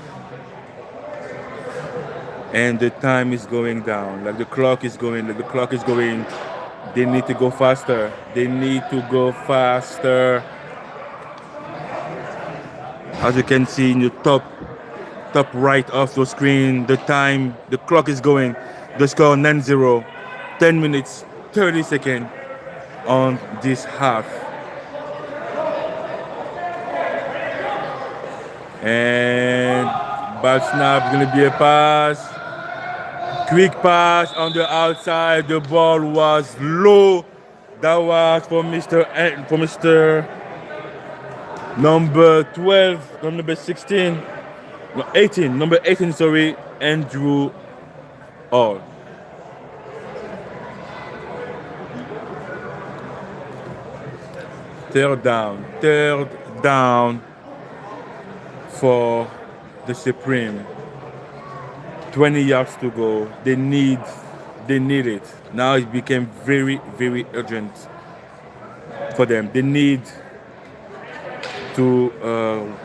And the time is going down. Like the clock is going. They need to go faster. As you can see in the top right of your screen, the clock is going. The score 9-0, 10 minutes, 30 seconds on this half. And ball snap, gonna be a pass. Quick pass on the outside. The ball was low. That was for Mr. Number 12, number 16, no, 18, number 18, sorry, Andrew All. Third down for the Supreme. 20 yards to go. They need it. Now it became very, very urgent for them. They need to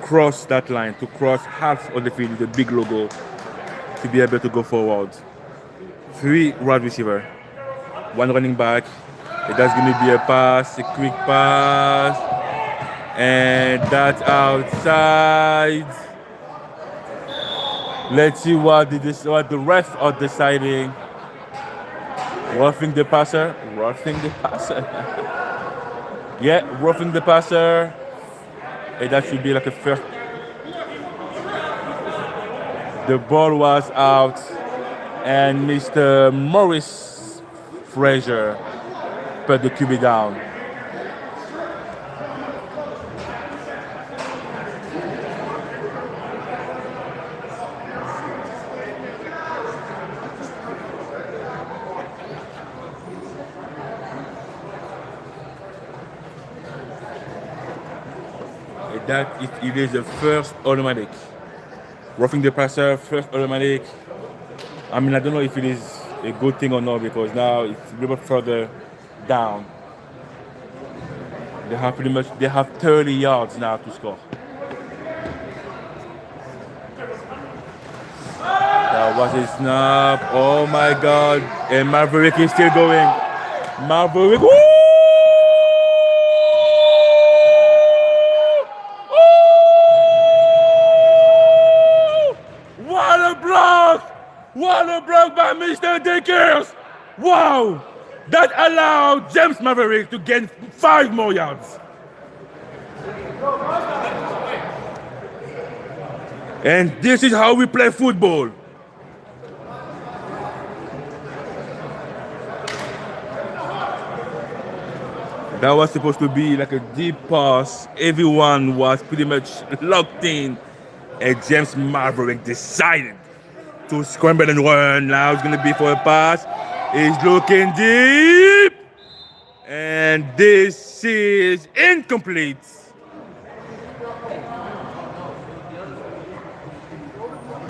cross that line, to cross half of the field with a big logo to be able to go forward. 3 wide receiver, 1 running back. That's going to be a pass, a quick pass, and that's outside. Let's see what the ref are deciding. Roughing the passer. Yeah, roughing the passer. And that should be like a first. The ball was out, and Mr. Morris Fraser put the QB down. That it is the first automatic. Roughing the passer, first automatic. I mean, I don't know if it is a good thing or not, because now it's a little bit further down. They have 30 yards now to score. That was a snap. Oh my God. And Maverick is still going. Maverick. Woo! What a block by Mr. Dickers! Wow! That allowed James Maverick to gain 5 more yards. And this is how we play football. That was supposed to be like a deep pass. Everyone was pretty much locked in. And James Maverick decided to scramble and run. Now it's going to be for a pass. He's looking deep. And this is incomplete.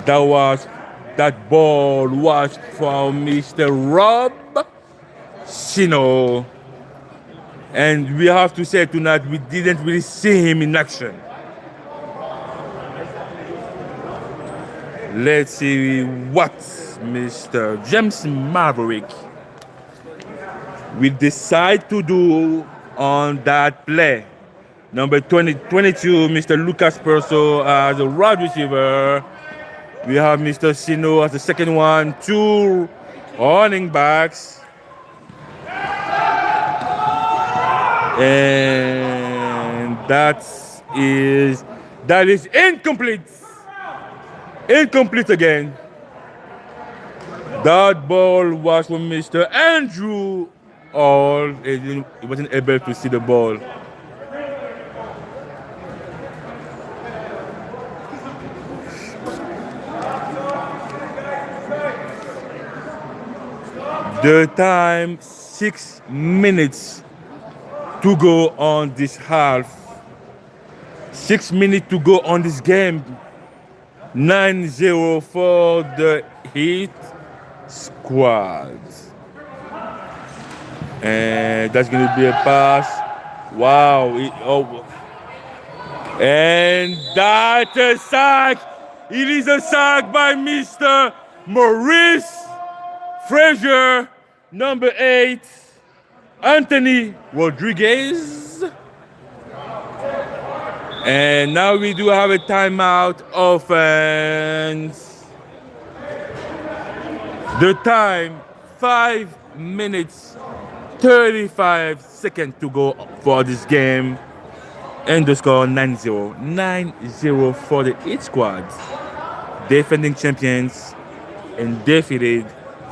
That ball was from Mr. Rob Sino. And we have to say tonight, we didn't really see him in action. Let's see what Mr. James Maverick will decide to do on that play. Number 22, Mr. Lucas Perso as a wide receiver. We have Mr. Sino as the second one, 2 running backs. And that is incomplete. Incomplete again. That ball was from Mr. Andrew All. He wasn't able to see the ball. The time, 6 minutes to go on this half. 6 minutes to go on this game. 9-0 for the Hitsquad. And that's going to be a pass. Wow. And that's a sack. It is a sack by Mr. Maurice Frazier, number 8, Anthony Rodriguez. And now we do have a timeout offense. The time, 5 minutes, 35 seconds to go for this game. And the score 9-0. 9-0 for the Hitsquad. Defending champions and defeated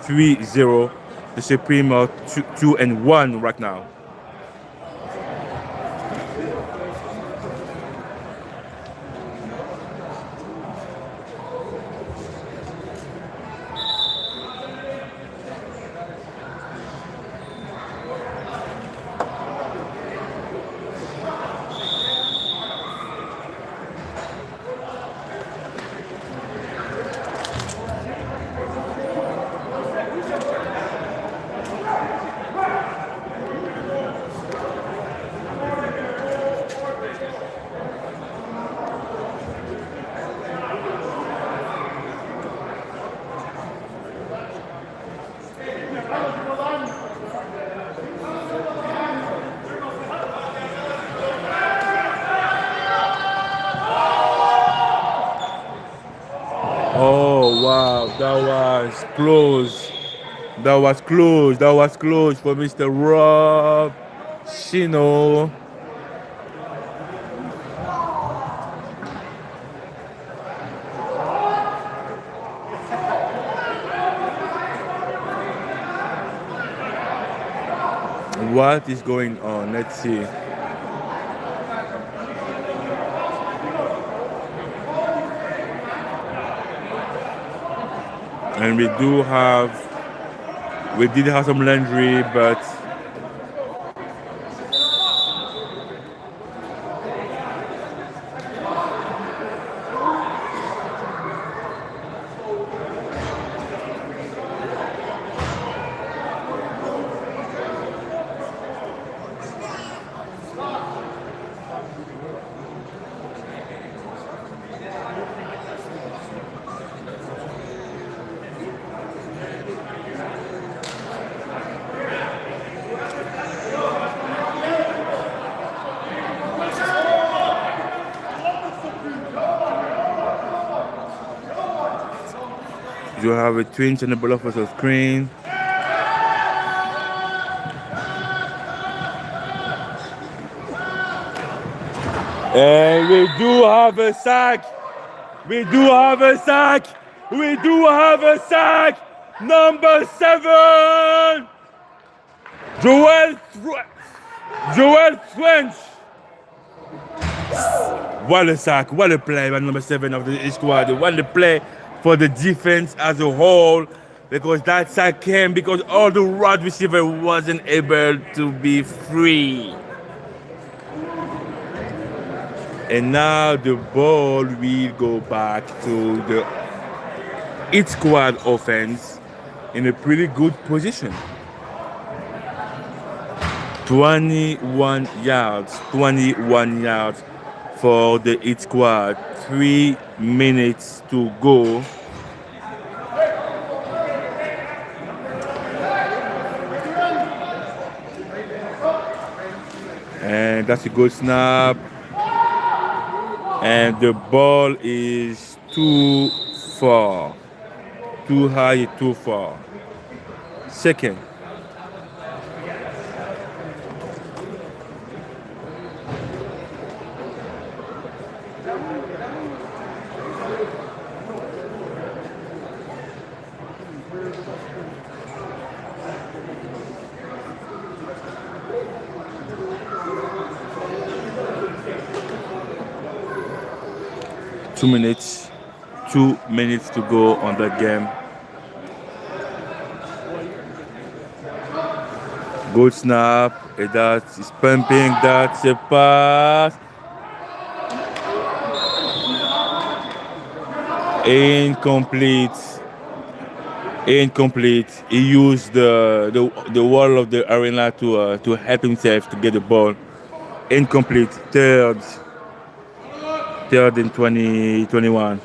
3-0. The Supreme are 2-1 right now. Oh wow, that was close. That was close. That was close for Mr. Rob Shino. What is going on? Let's see. And we did have some laundry, but you have a twinge on the ball of the screen. And we do have a sack. We do have a sack. We do have a sack. Number 7. Joel French. What a sack. What a play by number 7 of the squad. What a play for the defense as a whole, because that sack came because all the wide receiver wasn't able to be free. And now the ball will go back to the Hitsquad offense in a pretty good position. 21 yards for the Hitsquad. 3 minutes to go. And that's a good snap. And the ball is too far. Too high, too far. Second. Two minutes to go on that game. Good snap. That is pumping. That's a pass. Incomplete. He used the wall of the arena to help himself to get the ball. Incomplete. Third third and 21.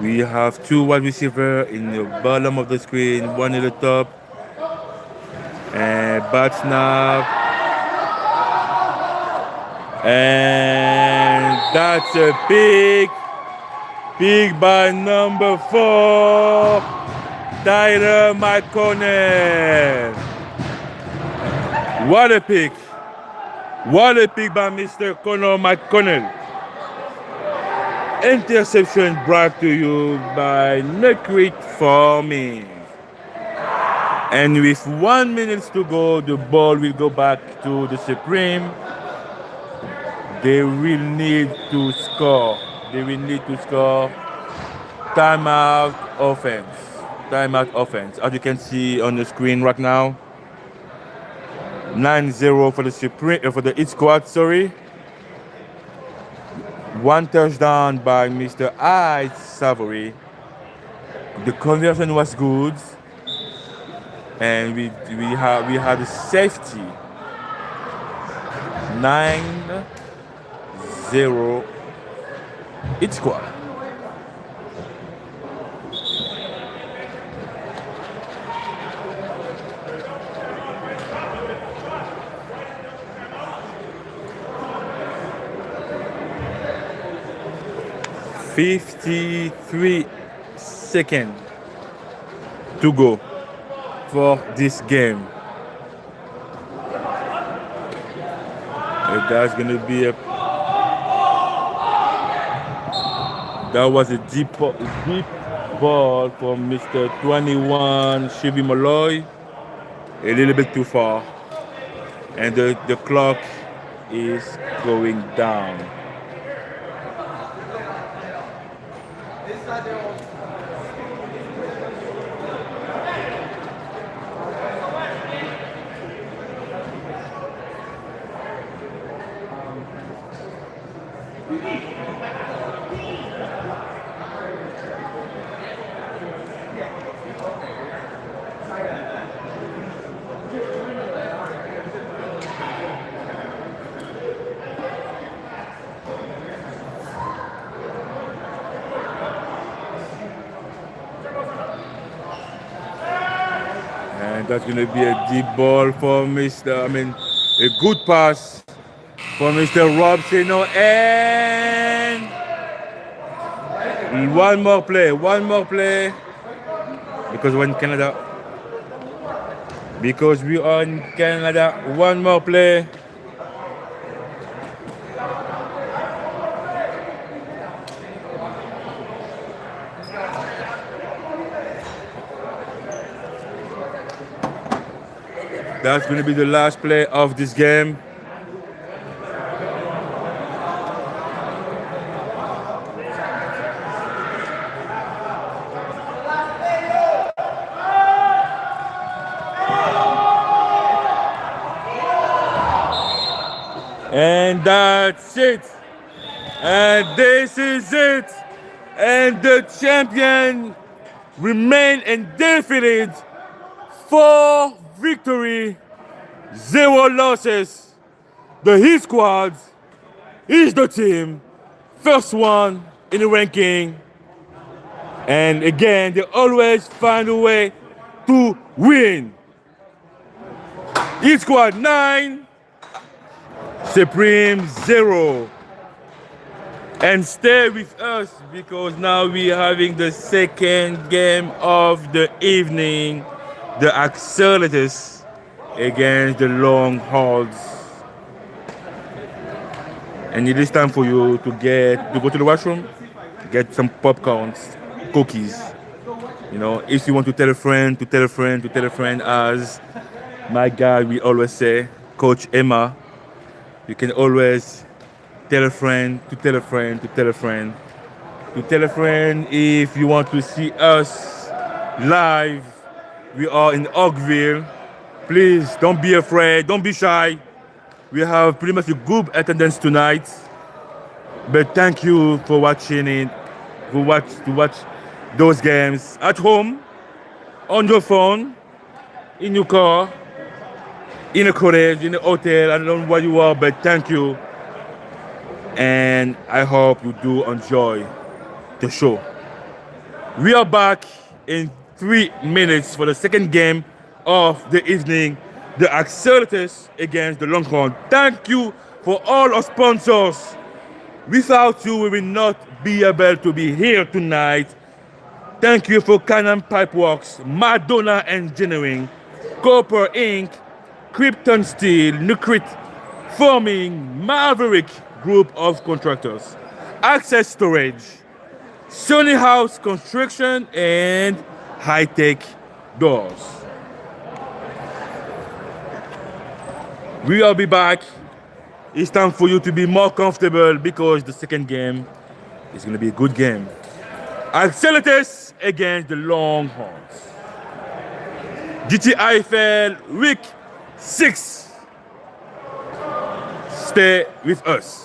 We have two wide receivers in the bottom of the screen, one in the top. And bat snap. And that's a big by number 4, Tyler McConnell. What a pick. What a pick by Mr. Connor McConnell. Interception brought to you by Nutcreek Farming. And with 1 minute to go, the ball will go back to the Supreme. They will need to score. They will need to score. Timeout offense. Timeout offense. As you can see on the screen right now, 9-0 for the Supreme, for the Hitsquad, sorry. 1 touchdown by Mr. I. Savory. The conversion was good. And we had a safety. 9-0 Hitsquad. $53 seconds to go for this game. That's gonna be that was a deep ball from Mr. 21 Chevy Malloy. A little bit too far. And the clock is going down. And that's going to be a deep ball for a good pass for Mr. Robson. And one more play. Because we are in Canada, one more play. That's going to be the last play of this game. And that's it. And this is it. And the champion remain undefeated. 4 victory, 0 losses. The Hitsquad is the team. First one in the ranking. And again, they always find a way to win. Hitsquad 9, Supreme 0. And stay with us because now we are having the second game of the evening. The Axolotls against the Longhorns. And it is time for you to go to the washroom, get some popcorns, cookies. If you want to tell a friend, as my guy we always say, Coach Emma, you can always tell a friend if you want to see us live. We are in Oakville, Please don't be afraid. Don't be shy. We have pretty much a good attendance tonight. But thank you for watching it. To watch those games at home, on your phone, in your car, in a college, in a hotel. I don't know where you are, but thank you. And I hope you do enjoy the show. We are back in 3 minutes for the second game of the evening, the Axolotls against the Longhorns. Thank you for all our sponsors. Without you, we will not be able to be here tonight. Thank you for Canon Pipeworks, Madonna Engineering, Copper Inc., Krypton Steel, Nucrit Forming, Maverick Group of Contractors, Access Storage, Sunny House Construction, and High Tech Doors. We will be back. It's time for you to be more comfortable because the second game is going to be a good game. Axolotls against the Longhorns. GTIFL Week 6. Stay with us.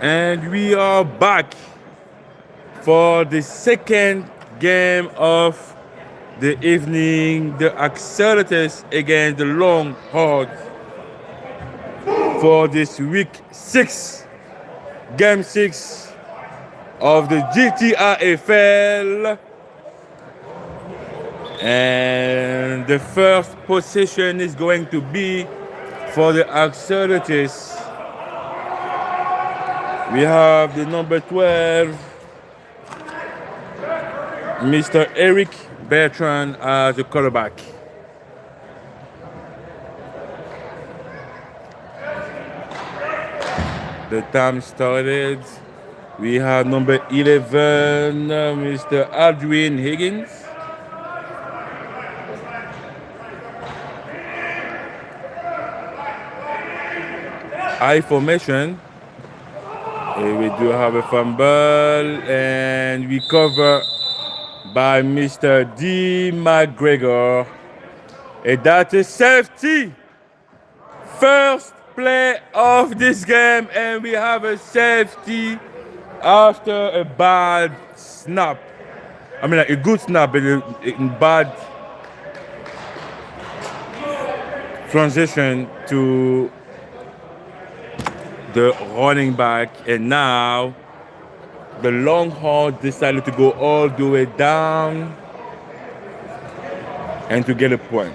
And we are back for the second game of the evening, the Axolotls against the Longhorns for this week 6, game 6 of the GTIFL. And the first possession is going to be for the Axolotls. We have the number 12, Mr. Eric Bertrand as the quarterback. The time started. We have number 11, Mr. Aldrin Higgins. I formation. We do have a fumble and we cover by Mr. D. McGregor. And that's a safety. First play of this game, and we have a safety after a bad snap. I mean, like a good snap, but a bad transition to the running back. And now the Longhorns decided to go all the way down and to get a point.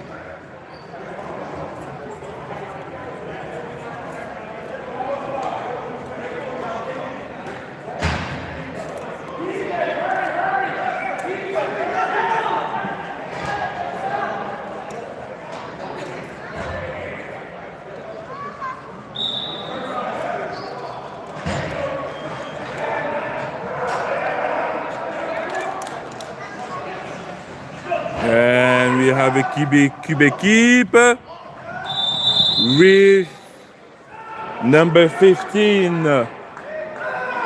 And we have a QB keep with number 15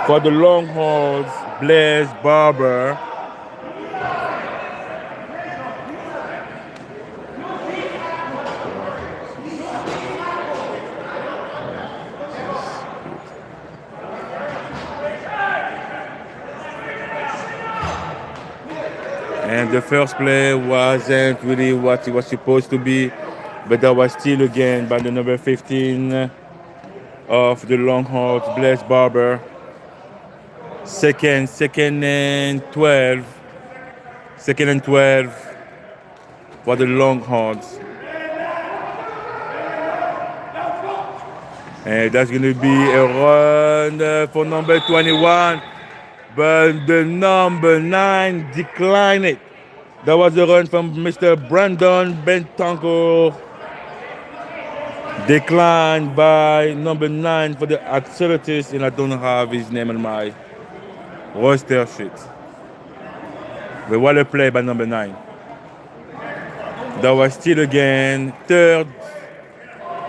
for the Longhorns, Blaise Barber. And the first play wasn't really what it was supposed to be, but that was still again by the number 15 of the Longhorns, Blaise Barber. Second and 12. Second and 12 for the Longhorns. And that's going to be a run for number 21. But the number 9 declined it. That was a run from Mr. Brandon Bentoncourt. Declined by number 9 for the Axolotls, and I don't have his name on my roster sheet. But what a play by number 9. That was still again third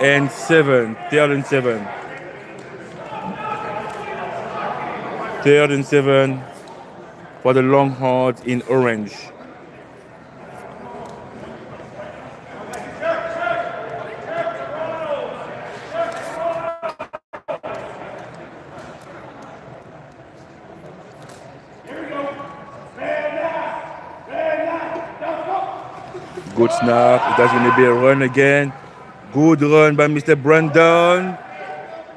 and 7. Third and 7 for the Longhorns in orange. Good snap. That's going to be a run again. Good run by Mr. Brandon.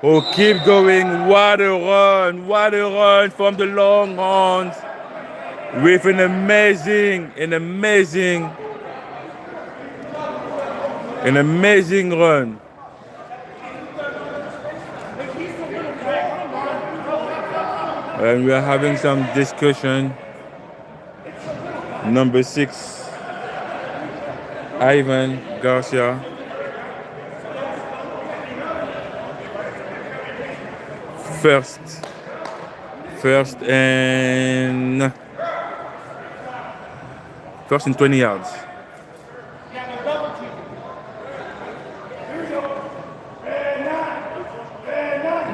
Oh, keep going. What a run. What a run from the Longhorns. With an amazing run. And we are having some discussion. Number 6. Ivan Garcia. First and 20 yards.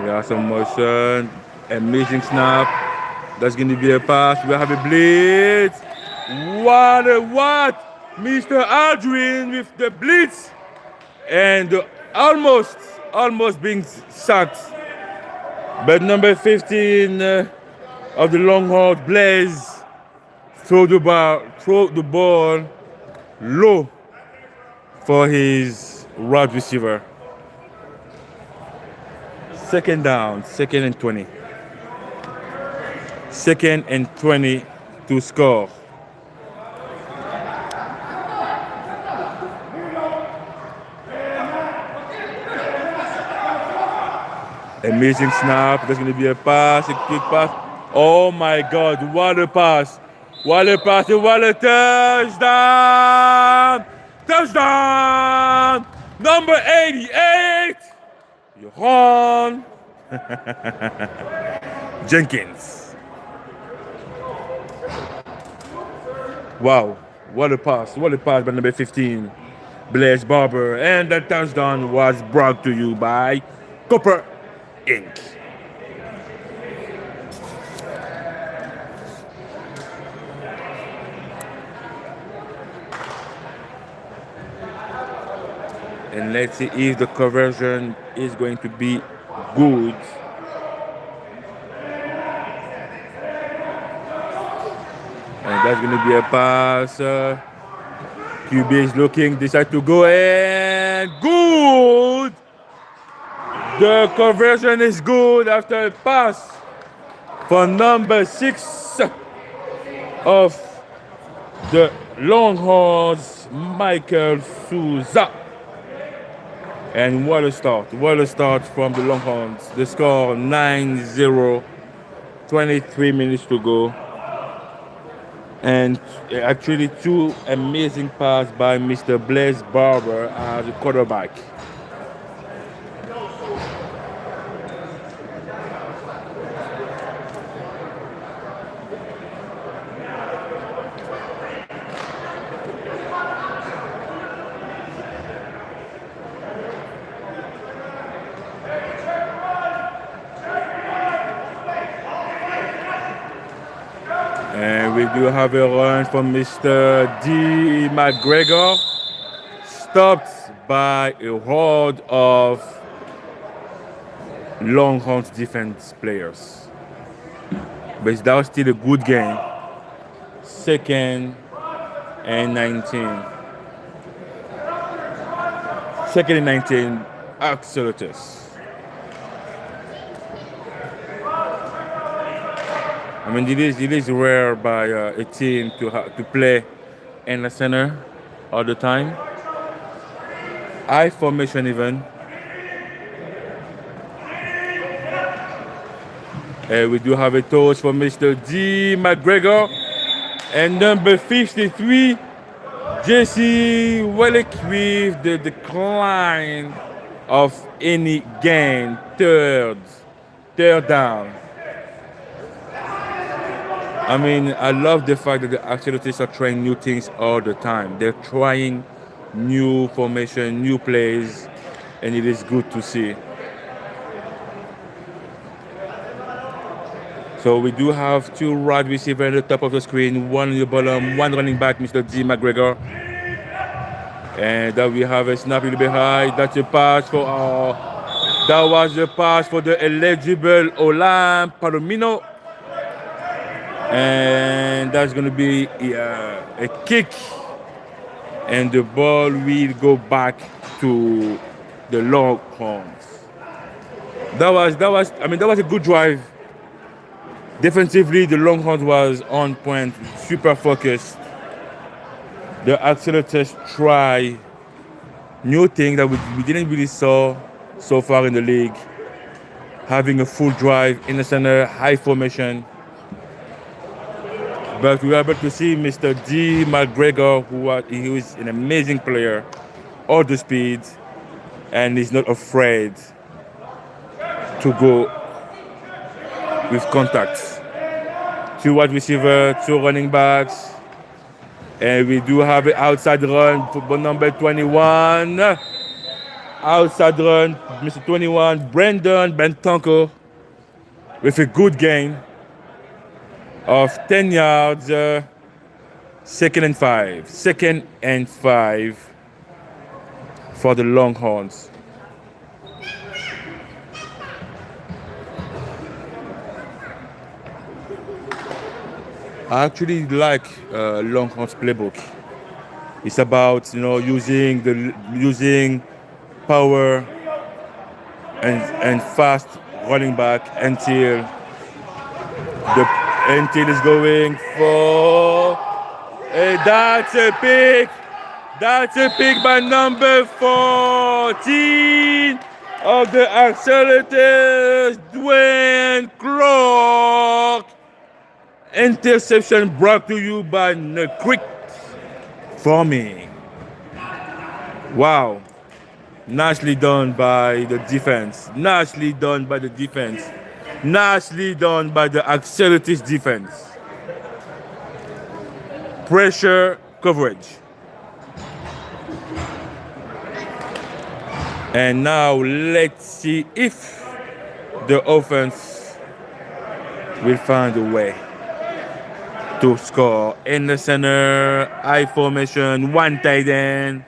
We have some motion. Amazing snap. That's going to be a pass. We have a blitz. What? Mr. Aldrin with the blitz. And almost being sacked. But number 15 of the Longhorns, Blaise, throw the ball low for his wide receiver. Second down, second and 20. Second and 20 to score. Amazing snap. There's going to be a pass, a quick pass. Oh my God, what a pass. What a pass, what a touchdown. Touchdown. Number 88. Johan Jenkins. Wow, what a pass by number 15, Blaise Barber. And that touchdown was brought to you by Copper Inc. And let's see if the conversion is going to be good. And that's going to be a pass. QB is looking, decide to go, and good. The conversion is good after a pass for number 6 of the Longhorns, Michael Souza. And what a start from the Longhorns. The score 9-0, 23 minutes to go. And actually 2 amazing passes by Mr. Blaise Barber as a quarterback. And we do have a run from Mr. D. McGregor, stopped by a horde of Longhorns defense players. But that was still a good game. Second and 19. Second and 19, Axolotls. I mean, it is rare by a team to play in the center all the time. High formation even. We do have a toss for Mr. D. McGregor. And number 53, Jesse Wellick with the decline of any gain. Third down. I mean, I love the fact that the Axolotls are trying new things all the time. They're trying new formation, new plays, and it is good to see. So we do have 2 wide receivers at the top of the screen, 1 in the bottom, 1 running back, Mr. D. McGregor. And then we have a snap a little bit high. That's a pass for that was a pass for the eligible Olam Palomino. And that's going to be a kick, and the ball will go back to the Longhorns. That was a good drive. Defensively, the Longhorns was on point, super focused. The Axolotls try new thing that we didn't really saw so far in the league. Having a full drive in the center, high formation. But we were able to see Mr. D. McGregor, who is an amazing player, all the speed, and he's not afraid to go with contacts. 2 wide receivers, 2 running backs, and we do have an outside run for number 21. Outside run, Mr. 21, Brandon Bentonko, with a good gain of 10 yards, second and 5 for the Longhorns. I actually like Longhorns playbook. It's about using power and fast running back until it's going for that's a pick. That's a pick by number 14 of the Axolotls, Dwayne Clark. Interception brought to you by Creek Farming. Wow. Nicely done by the defense. Nicely done by the defense. Nicely done by the Axolotls defense. Pressure coverage. And now let's see if the offense will find a way to score. In the center, I formation, one tight end.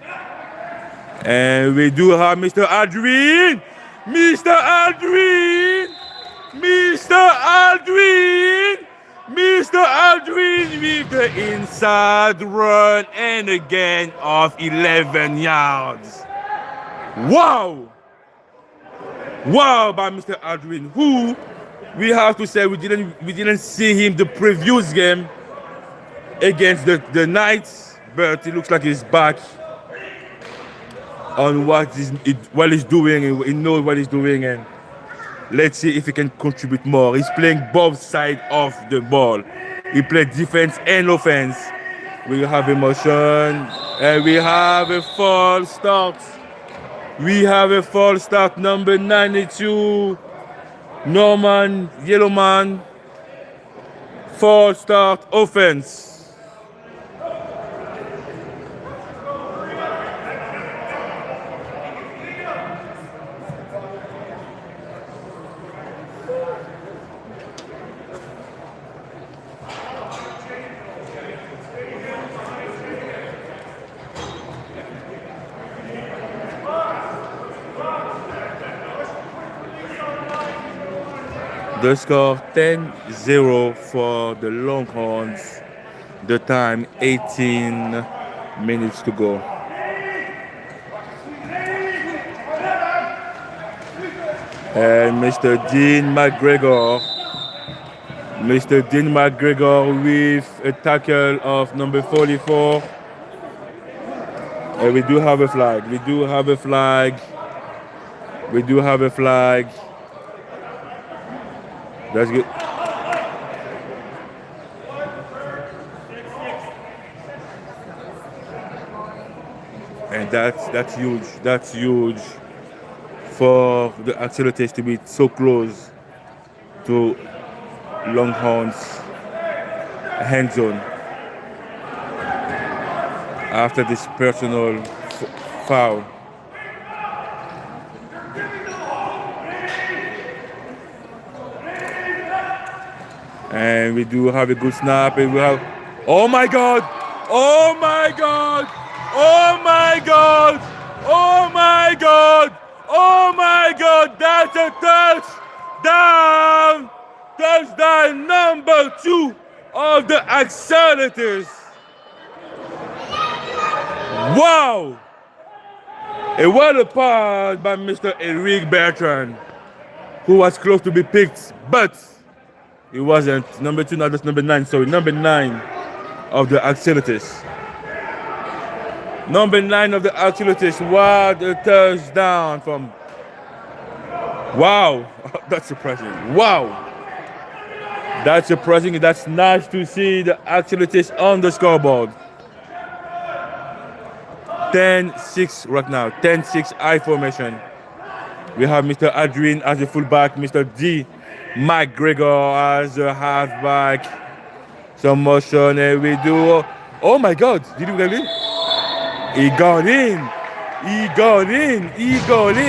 And we do have Mr. Aldrin. Mr. Aldrin. Mr. Aldrin. Mr. Aldrin with the inside run and a gain of 11 yards. Wow! Wow by Mr. Aldrin, who we have to say we didn't see him the previous game against the Knights, but it looks like he's back on what he's doing. He knows what he's doing, and let's see if he can contribute more. He's playing both sides of the ball. He played defense and offense. We have a motion and we have a false start. We have a false start, number 92, Norman Yellowman. False start, offense. The score 10-0 for the Longhorns. The time 18 minutes to go. And Mr. Dean McGregor with a tackle of number 44. And we do have a flag. That's good. And that's huge. That's huge for the Axolotls to be so close to Longhorns hand zone after this personal foul. And we do have a good snap, and we have, oh my God, oh my God, oh my God, oh my God, oh my God, that's a touchdown, touchdown number 2 of the Axolotls. Wow, and what a pass by Mr. Eric Bertrand, who was close to be picked, but it wasn't. Number 2, not just number 9. Sorry, number 9 of the Axolotls. Number 9 of the Axolotls. What a touchdown from. Wow, that's surprising. Wow, that's surprising. That's nice to see the Axolotls on the scoreboard. 10-6 right now. 10-6 I formation. We have Mr. Adrian as a fullback, Mr. D. McGregor as a halfback. Some motion, and we do. Oh my God! Did you get it? He got in.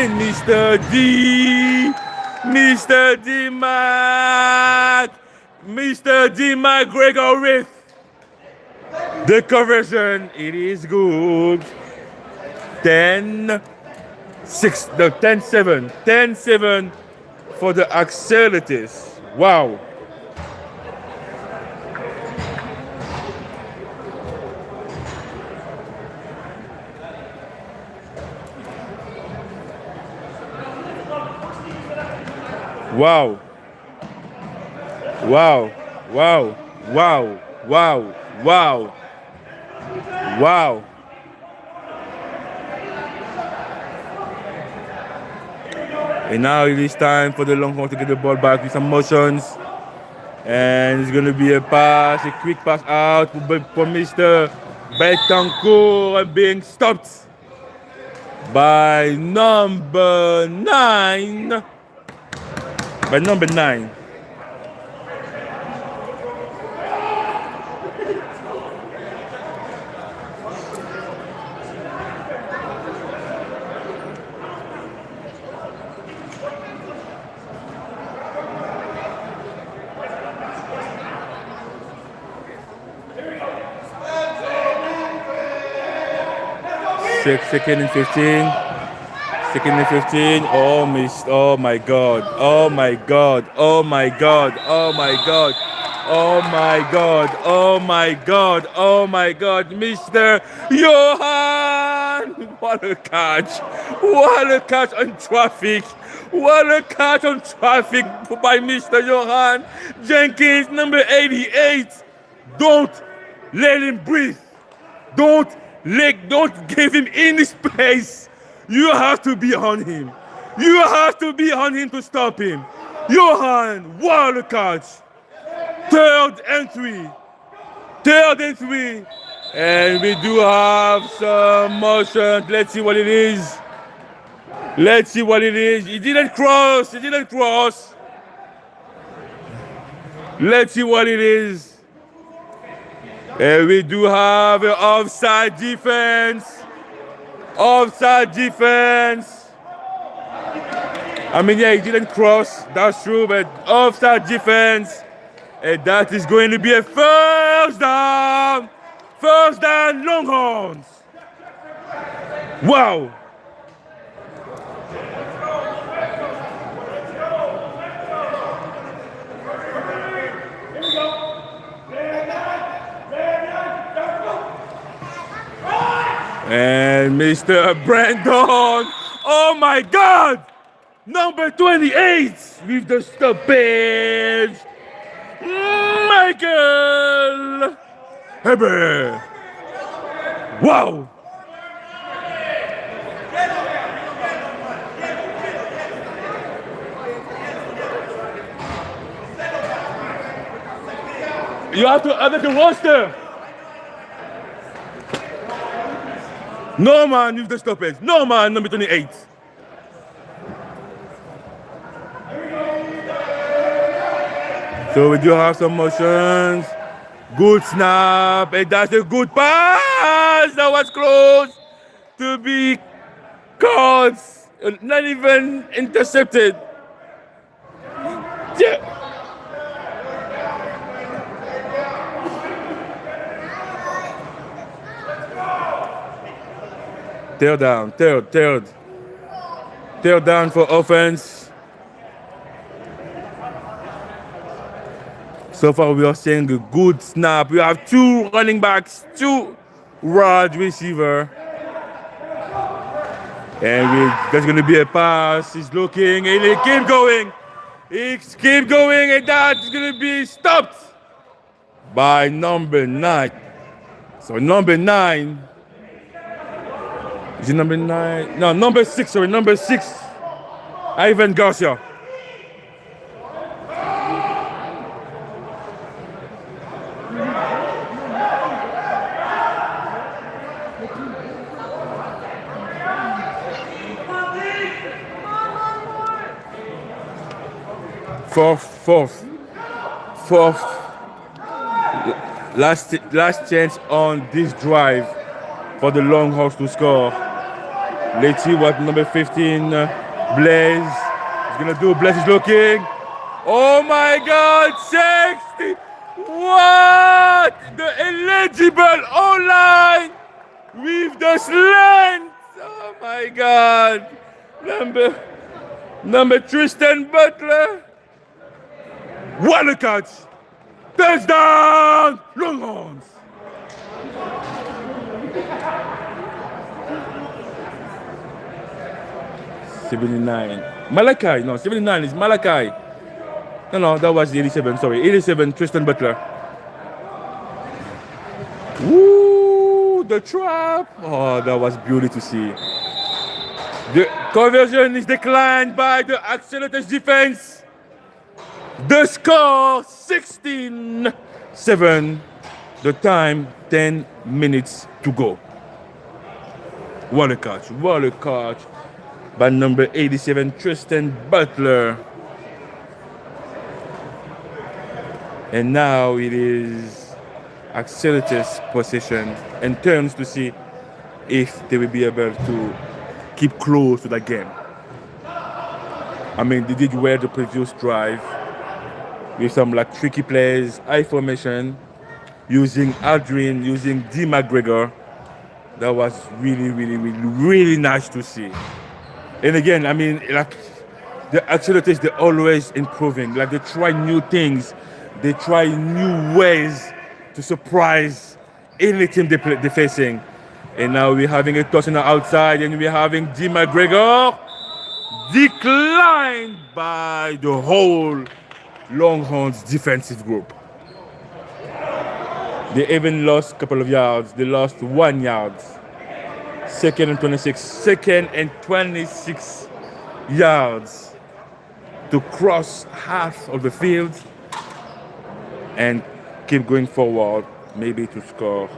Mr. D. Mr. D. McGregor with the conversion. It is good. 10-6. No, 10-7. 10-7. For the Axolotls. Wow. Wow. Wow. Wow. Wow. Wow. Wow. Wow. And now it is time for the Longhorns to get the ball back with some motions. And it's going to be a pass, a quick pass out for Mr. Betancourt, being stopped by number 9. By number 9. Second and 15. Second and 15. Oh, oh my God. Oh my God. Oh my God. Oh my God. Oh my God. Oh my God. Oh my God. Mr. Johan. What a catch. What a catch on traffic. What a catch on traffic by Mr. Johan Jenkins, number 88. Don't let him breathe. Don't give him any space. You have to be on him. You have to be on him to stop him. Johan, what a catch. Third and 3. Third and 3. And we do have some motion. Let's see what it is. Let's see what it is. He didn't cross. He didn't cross. Let's see what it is. And we do have an offside defense. Offside defense. I mean, yeah, he didn't cross. That's true, but offside defense. And that is going to be a first down. First down, Longhorns. Wow. And Mr. Brandon, oh my God, number 28 with the stoppage, Michael Heber. Wow. You have to add the roster. No man with the stoppage. No man, number 28. So we do have some motions. Good snap. And that's a good pass. That was close to be caught. Not even intercepted. Yeah. Third down, third down for offense. So far we are seeing a good snap. We have 2 running backs, 2 wide receiver. And there's going to be a pass. He's looking and he keep going. He keep going and that's going to be stopped by number 9. So number 9. Is it number 9? No, number 6, sorry, number 6. Ivan Garcia. Fourth. Last chance on this drive for the Longhorns to score. Let's see what number 15, Blaze, is going to do. Blaze is looking. Oh my God, 60. What? The eligible O-line with the slant. Oh my God. Number Tristan Butler. What a catch. Touchdown, Longhorns. 79. Malachi, no, 79 is Malachi. No, that was 87, sorry. 87, Tristan Butler. Woo, the trap. Oh, that was beautiful to see. The conversion is declined by the Axolotls defense. The score 16-7. The time 10 minutes to go. What a catch by number 87 Tristan Butler. And now it is Axolotls possession and turns to see if they will be able to keep close to that game. I mean, they did well the previous drive with some like tricky plays, high formation, using Aldrin, using D. McGregor. That was really nice to see. And again, I mean, like the Axolotls, they're always improving. Like they try new things, they try new ways to surprise any team they're facing. And now we're having a toss on the outside, and we're having D. McGregor declined by the whole Longhorns defensive group. They even lost a couple of yards. They lost 1 yard. Second and 26 yards to cross half of the field and keep going forward, maybe to score.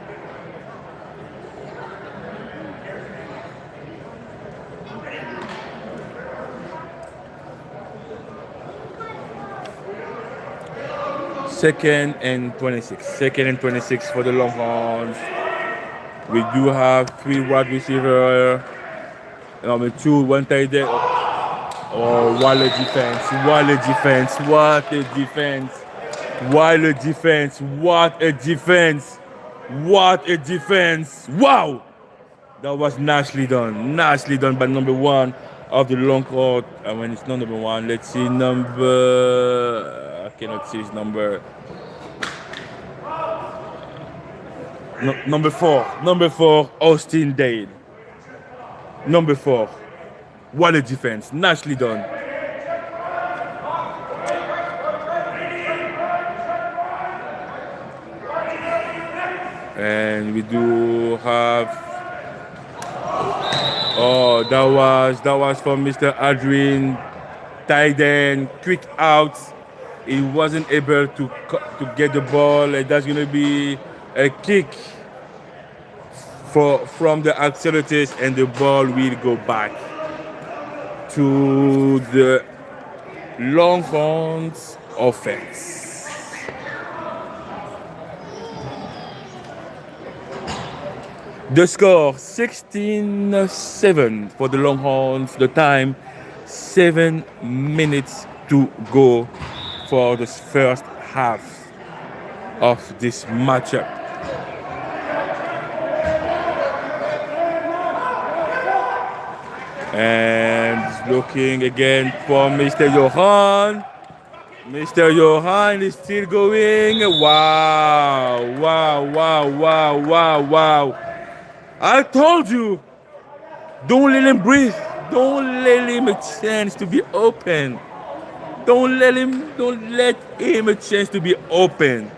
Second and 26 for the Longhorns. We do have 3 wide receivers, number 2, 1 tight end. Oh, what a defense! What a defense! What a defense! What a defense! What a defense! What a defense! Wow! That was nicely done by number 1 of the Longhorns. When it's not number 1, let's see number. I cannot see his number. No, number 4, Austin Dale. Number 4. What a defense. Nicely done. And we do have. Oh, that was from Mr. Adrian. Tight end, quick out. He wasn't able to get the ball, and that's going to be a kick from the Axolotls, and the ball will go back to the Longhorns offense. The score 16-7 for the Longhorns. The time 7 minutes to go for the first half of this matchup. And looking again for Mr. Johan. Mr. Johan is still going. Wow. I told you, don't let him breathe. Don't let him a chance to be open. Don't let him a chance to be open.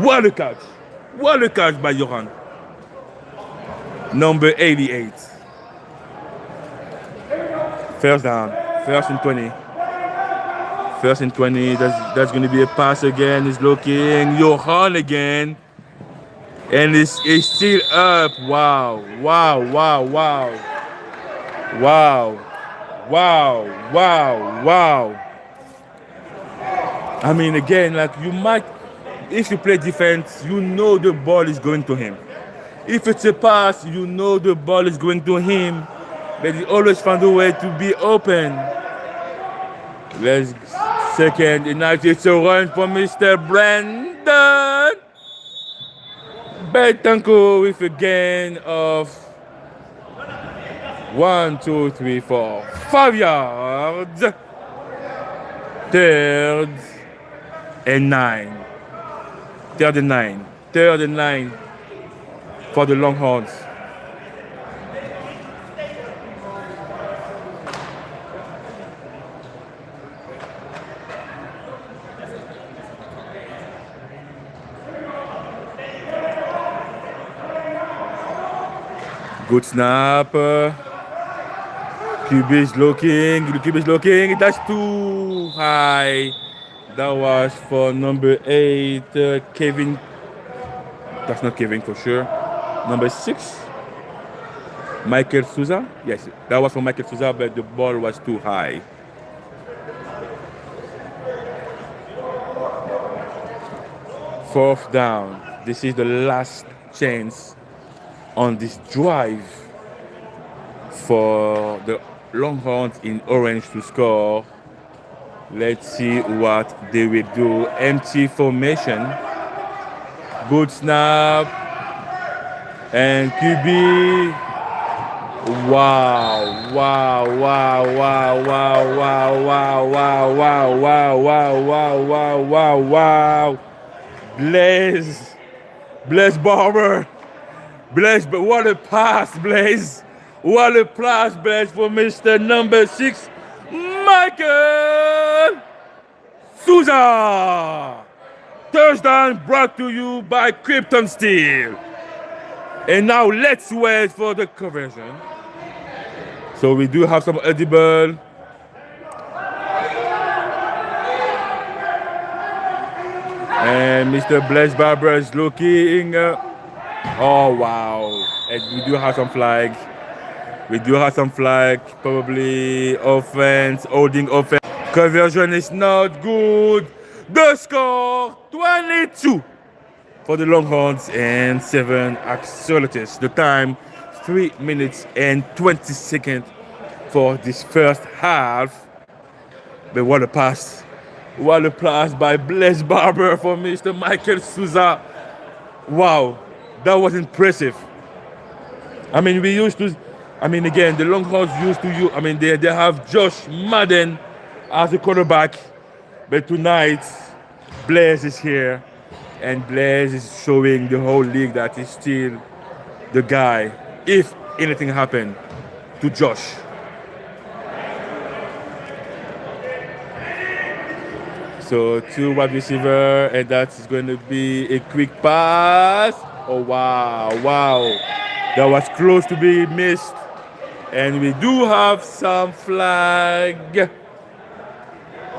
What a catch. What a catch by Johan. Number 88. First down. First and 20. That's going to be a pass again. He's looking. Johan again. And it's still up. Wow. I mean, again, like you might, if you play defense, you know the ball is going to him. If it's a pass, you know the ball is going to him, but he always found a way to be open. Let's second, and now it's a run for Mr. Brandon Betancourt with a gain of 1, 2, 3, 4, 5 yards. Third and 9 for the Longhorns. Good snap. QB is looking. The QB is looking. That's too high. That was for number 8, Kevin. That's not Kevin for sure. Number 6, Michael Souza. Yes, that was for Michael Souza, but the ball was too high. Fourth down. This is the last chance on this drive for the Longhorns in orange to score. Let's see what they will do. Empty formation. Good snap. And QB. Wow, wow, wow, wow, wow, wow, wow, wow, wow, wow, wow, wow, wow, wow, wow. Blaze Barber. Blaze, but what a pass, Blaze. What a pass, Blaze, for Mr. Number 6, Michael Souza. Touchdown brought to you by Krypton Steel. And now let's wait for the conversion. So we do have some edible. And Mr. Blaze Barber is looking. Oh, wow. And we do have some flag. We do have some flag. Probably offense, holding offense. Conversion is not good. The score, 22 for the Longhorns and 7 Axolotls. The time, 3 minutes and 20 seconds for this first half. But what a pass. What a pass by Blaze Barber for Mr. Michael Souza. Wow, that was impressive. I mean, again, the Longhorns used to they have Josh Madden as a quarterback. But tonight, Blaze is here. And Blaze is showing the whole league that he's still the guy if anything happened to Josh. So 2 wide receiver, and that is going to be a quick pass. Oh, wow, wow. That was close to be missed. And we do have some flag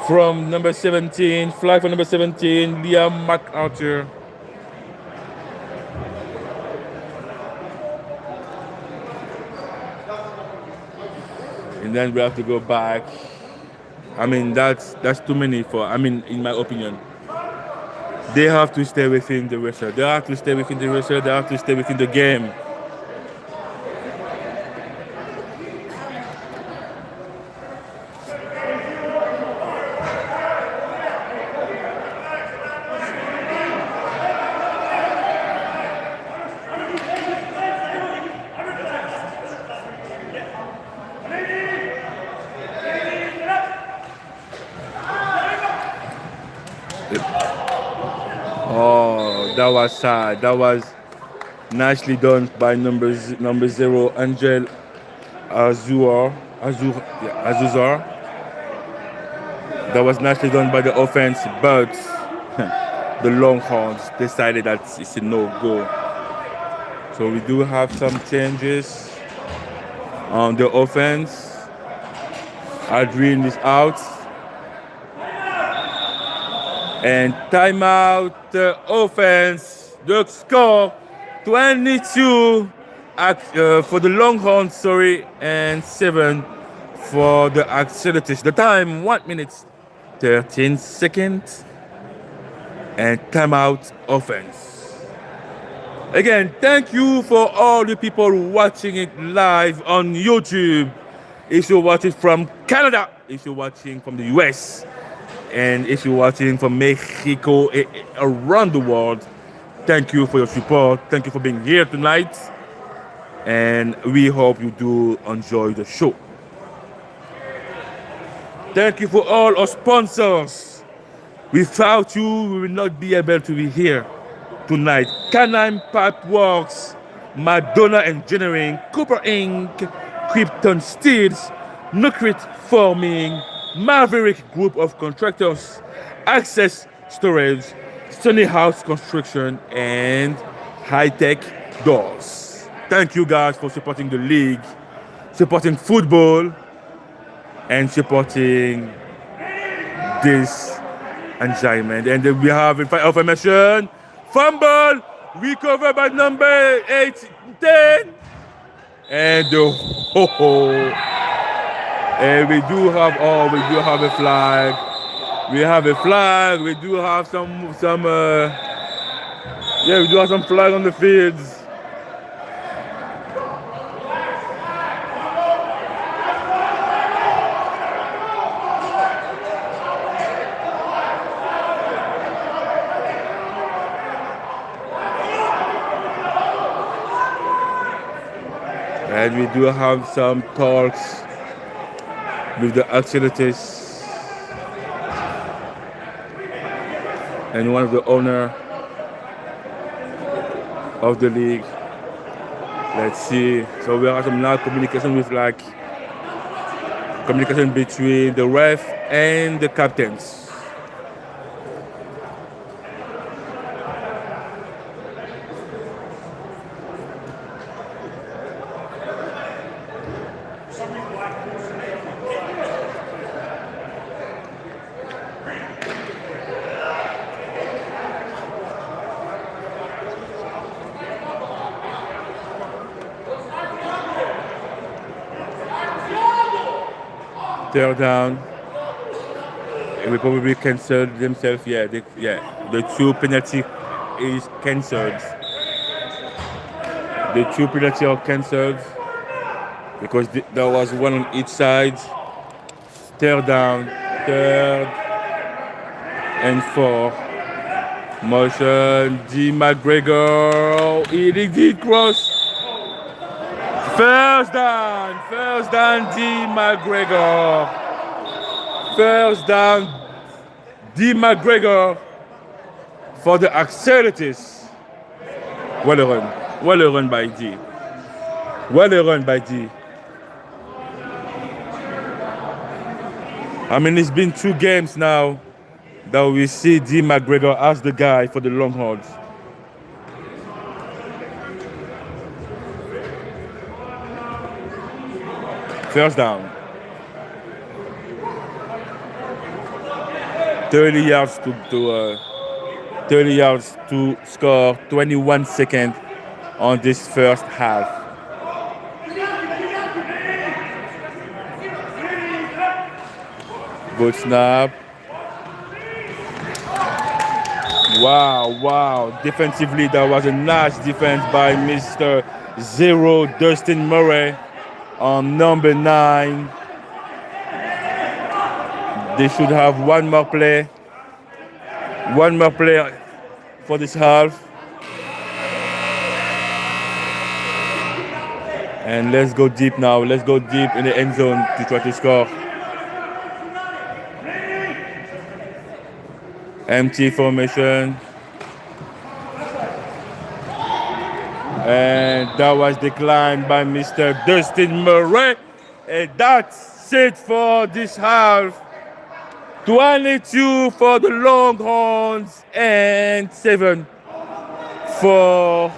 from number 17. Flag for number 17, Liam MacArthur. And then we have to go back. I mean, that's too many in my opinion. They have to stay within the wrestler. They have to stay within the wrestler. They have to stay within the game. Oh, that was sad. That was nicely done by number 0, Angel Azuzar. That was nicely done by the offense, but the Longhorns decided that it's a no-go. So we do have some changes on the offense. Adrian is out. And timeout offense. The score 22 for the Longhorns, and 7 for the Axolotls. The time 1 minute 13 seconds. And timeout offense. Again, thank you for all the people watching it live on YouTube. If you're watching from Canada, if you're watching from the US, and if you're watching from Mexico, around the world, thank you for your support. Thank you for being here tonight. And we hope you do enjoy the show. Thank you for all our sponsors. Without you, we will not be able to be here tonight. Canine Pipe Works, Madonna Engineering, Cooper Inc., Krypton Steels, Nukrit Forming, Maverick Group of Contractors, Access Storage, Sunny House Construction, and High Tech Doors. Thank you guys for supporting the league, supporting football, and supporting this enjoyment. And then we have in formation, fumble, recovered by number 8, 10. And and we do have a flag. We have a flag. We do have some we do have some flag on the fields. And we do have some talks with the Axolotls and one of the owner of the league. Let's see. So we have some now communication between the ref and the captains. Third down. It will probably cancel themselves. The two penalty is cancelled. The two penalty are cancelled because there was one on each side. Third down, third and 4. Motion, D. McGregor. He did cross. First down, D. McGregor. First down, D. McGregor for the Axolotls. Well a run by D. I mean, it's been 2 games now that we see D. McGregor as the guy for the Longhorns. First down. 30 yards to score, 21 seconds on this first half. Good snap. Wow. Defensively, that was a nice defense by Mr. 0, Dustin Murray on number 9. They should have one more play for this half. And let's go deep now. Let's go deep in the end zone to try to score. Empty formation. And that was declined by Mr. Dustin Murray. And that's it for this half. 22 for the Longhorns and 7 for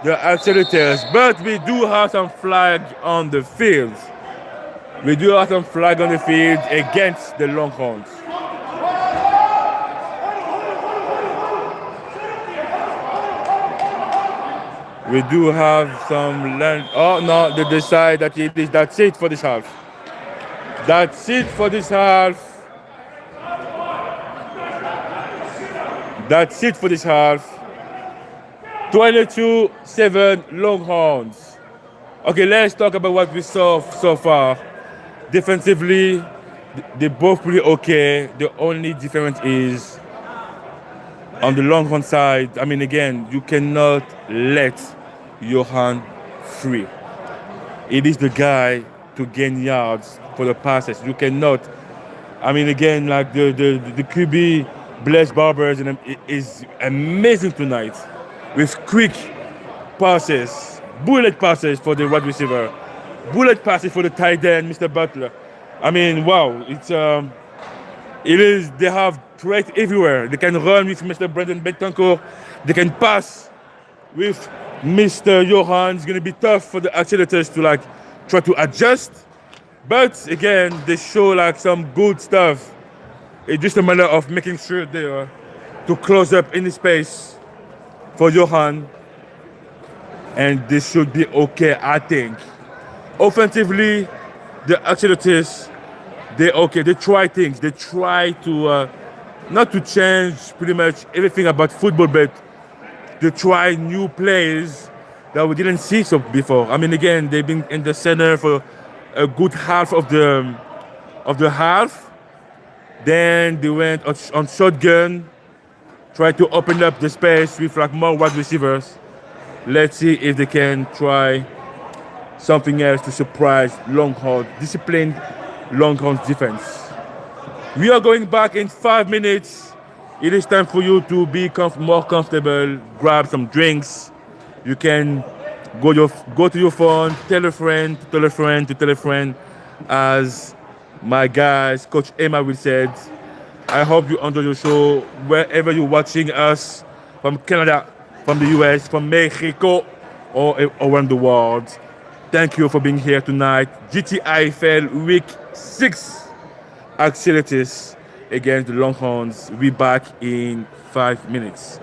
the Axolotls. But we do have some flag on the field. Against the Longhorns. We do have some land. Oh no, they decide that that's it for this half. 22-7 Longhorns. Okay, let's talk about what we saw so far. Defensively, they both pretty okay. The only difference is on the Longhorn side. I mean, again, you cannot let your hand free. It is the guy to gain yards for the passes. You cannot. I mean, again, like the QB, Bless Barbers, and is amazing tonight with quick passes, bullet passes for the wide receiver, bullet passes for the tight end, Mr. Butler. I mean, wow, they have threat everywhere. They can run with Mr. Brandon Betancourt. They can pass with Mr. Johan. It's gonna be tough for the Axolotls to like try to adjust. But again, they show like some good stuff. It's just a matter of making sure they are to close up any space for Johan. And this should be okay, I think. Offensively, the Axolotls, they okay. They try things. They try to not to change pretty much everything about football, but they try new plays that we didn't see so before. I mean, again, they've been in the center for a good half of the half. Then they went on shotgun, tried to open up the space with like more wide receivers. Let's see if they can try something else to surprise Longhorns, disciplined Longhorns defense. We are going back in 5 minutes. It is time for you to be more comfortable, grab some drinks. You can go to your phone, tell a friend, tell a friend, to tell a friend, as my guys, Coach Emma will said. I hope you enjoy your show wherever you're watching us, from Canada, from the US, from Mexico, or around the world. Thank you for being here tonight. GTIFL Week 6 Axolotls against the Longhorns. We'll be back in 5 minutes.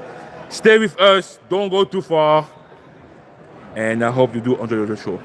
Stay with us. Don't go too far. And I hope you do enjoy the show.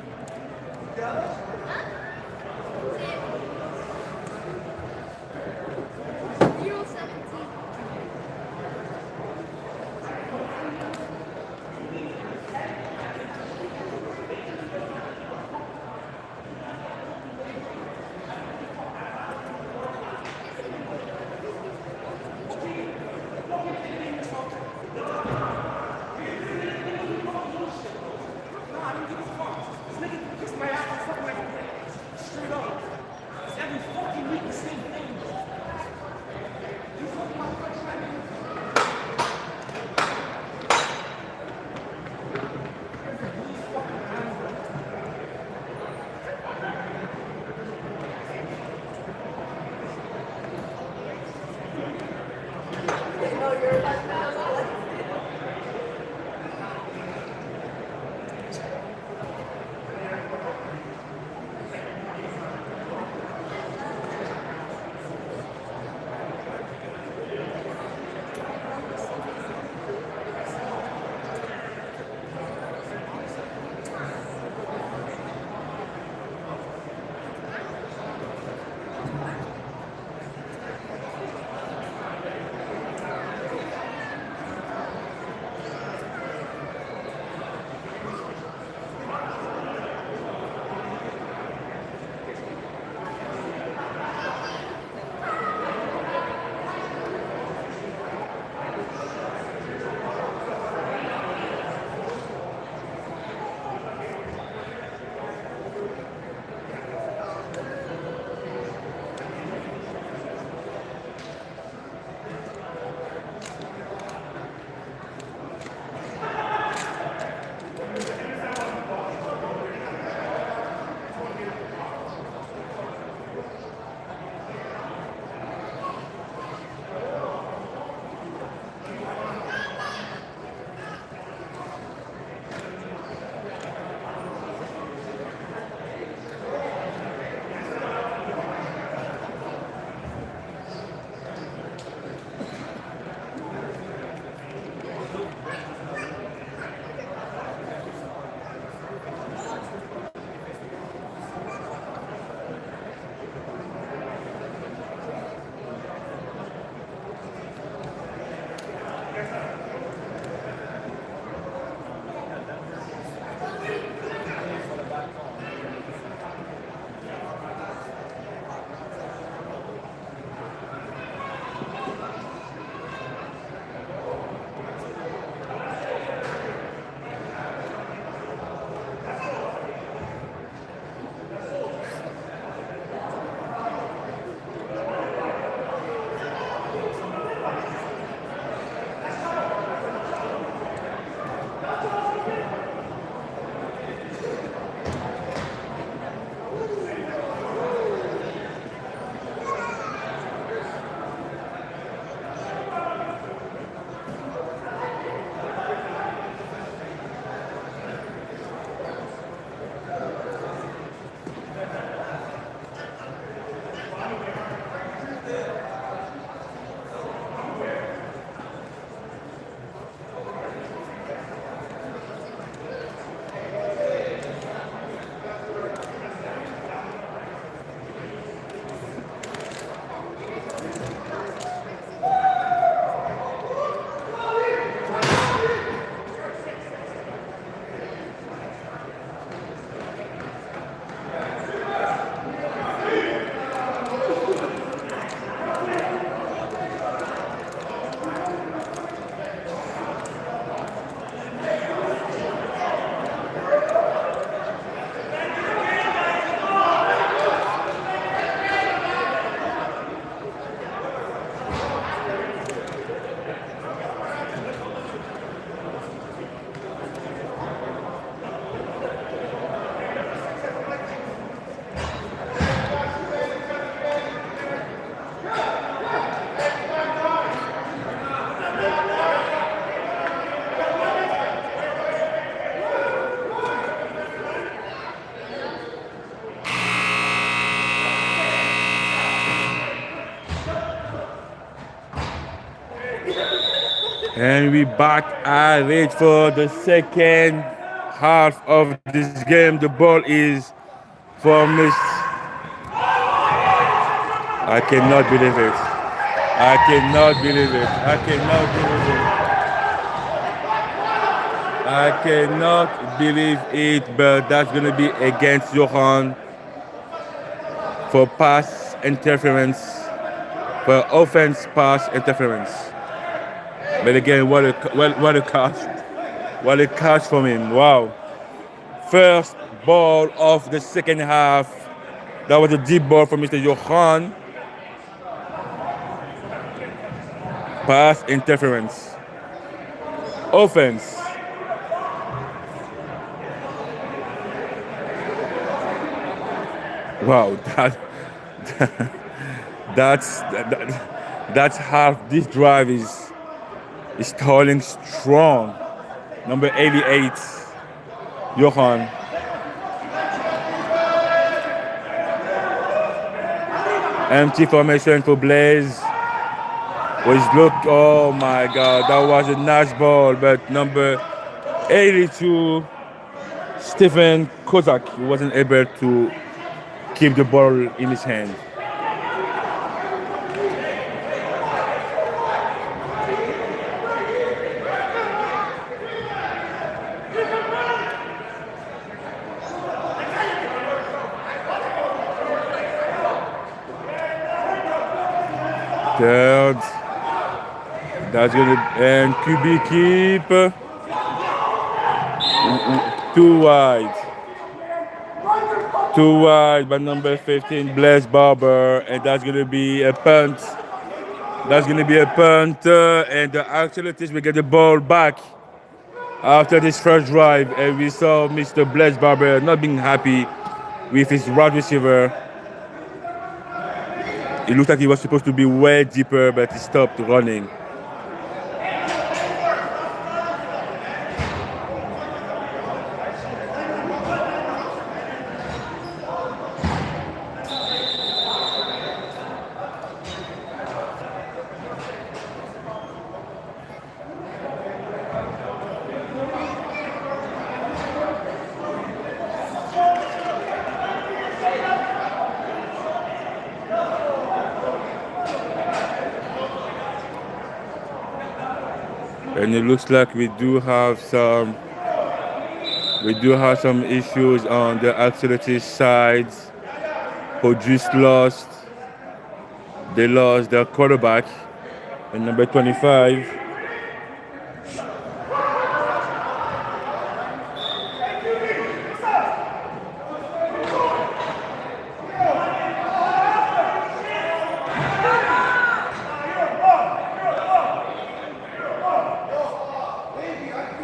And we back at it for the second half of this game. The ball is for Miss. I cannot believe it. I cannot believe it. I cannot believe it. I cannot believe it, but that's going to be against Johan for pass interference, for offense pass interference. But again, what a catch. What a catch from him. Wow. First ball of the second half. That was a deep ball from Mr. Johan. Pass interference. Offense. Wow, that's how this drive is stalling strong. Number 88, Johan. Empty formation for Blaze. Oh my God, that was a nice ball, but number 82, Stephen Kozak, he wasn't able to keep the ball in his hand. Third. That's gonna and QB keep too wide. Too wide by number 15, Blaise Barber, and that's gonna be a punt. That's gonna be a punt, and the Axolotls will get the ball back after this first drive, and we saw Mr. Blaise Barber not being happy with his wide receiver. It looked like he was supposed to be way deeper, but he stopped running. And it looks like we do have some issues on the Axolotls side. Who just lost. They lost their quarterback, and number 25.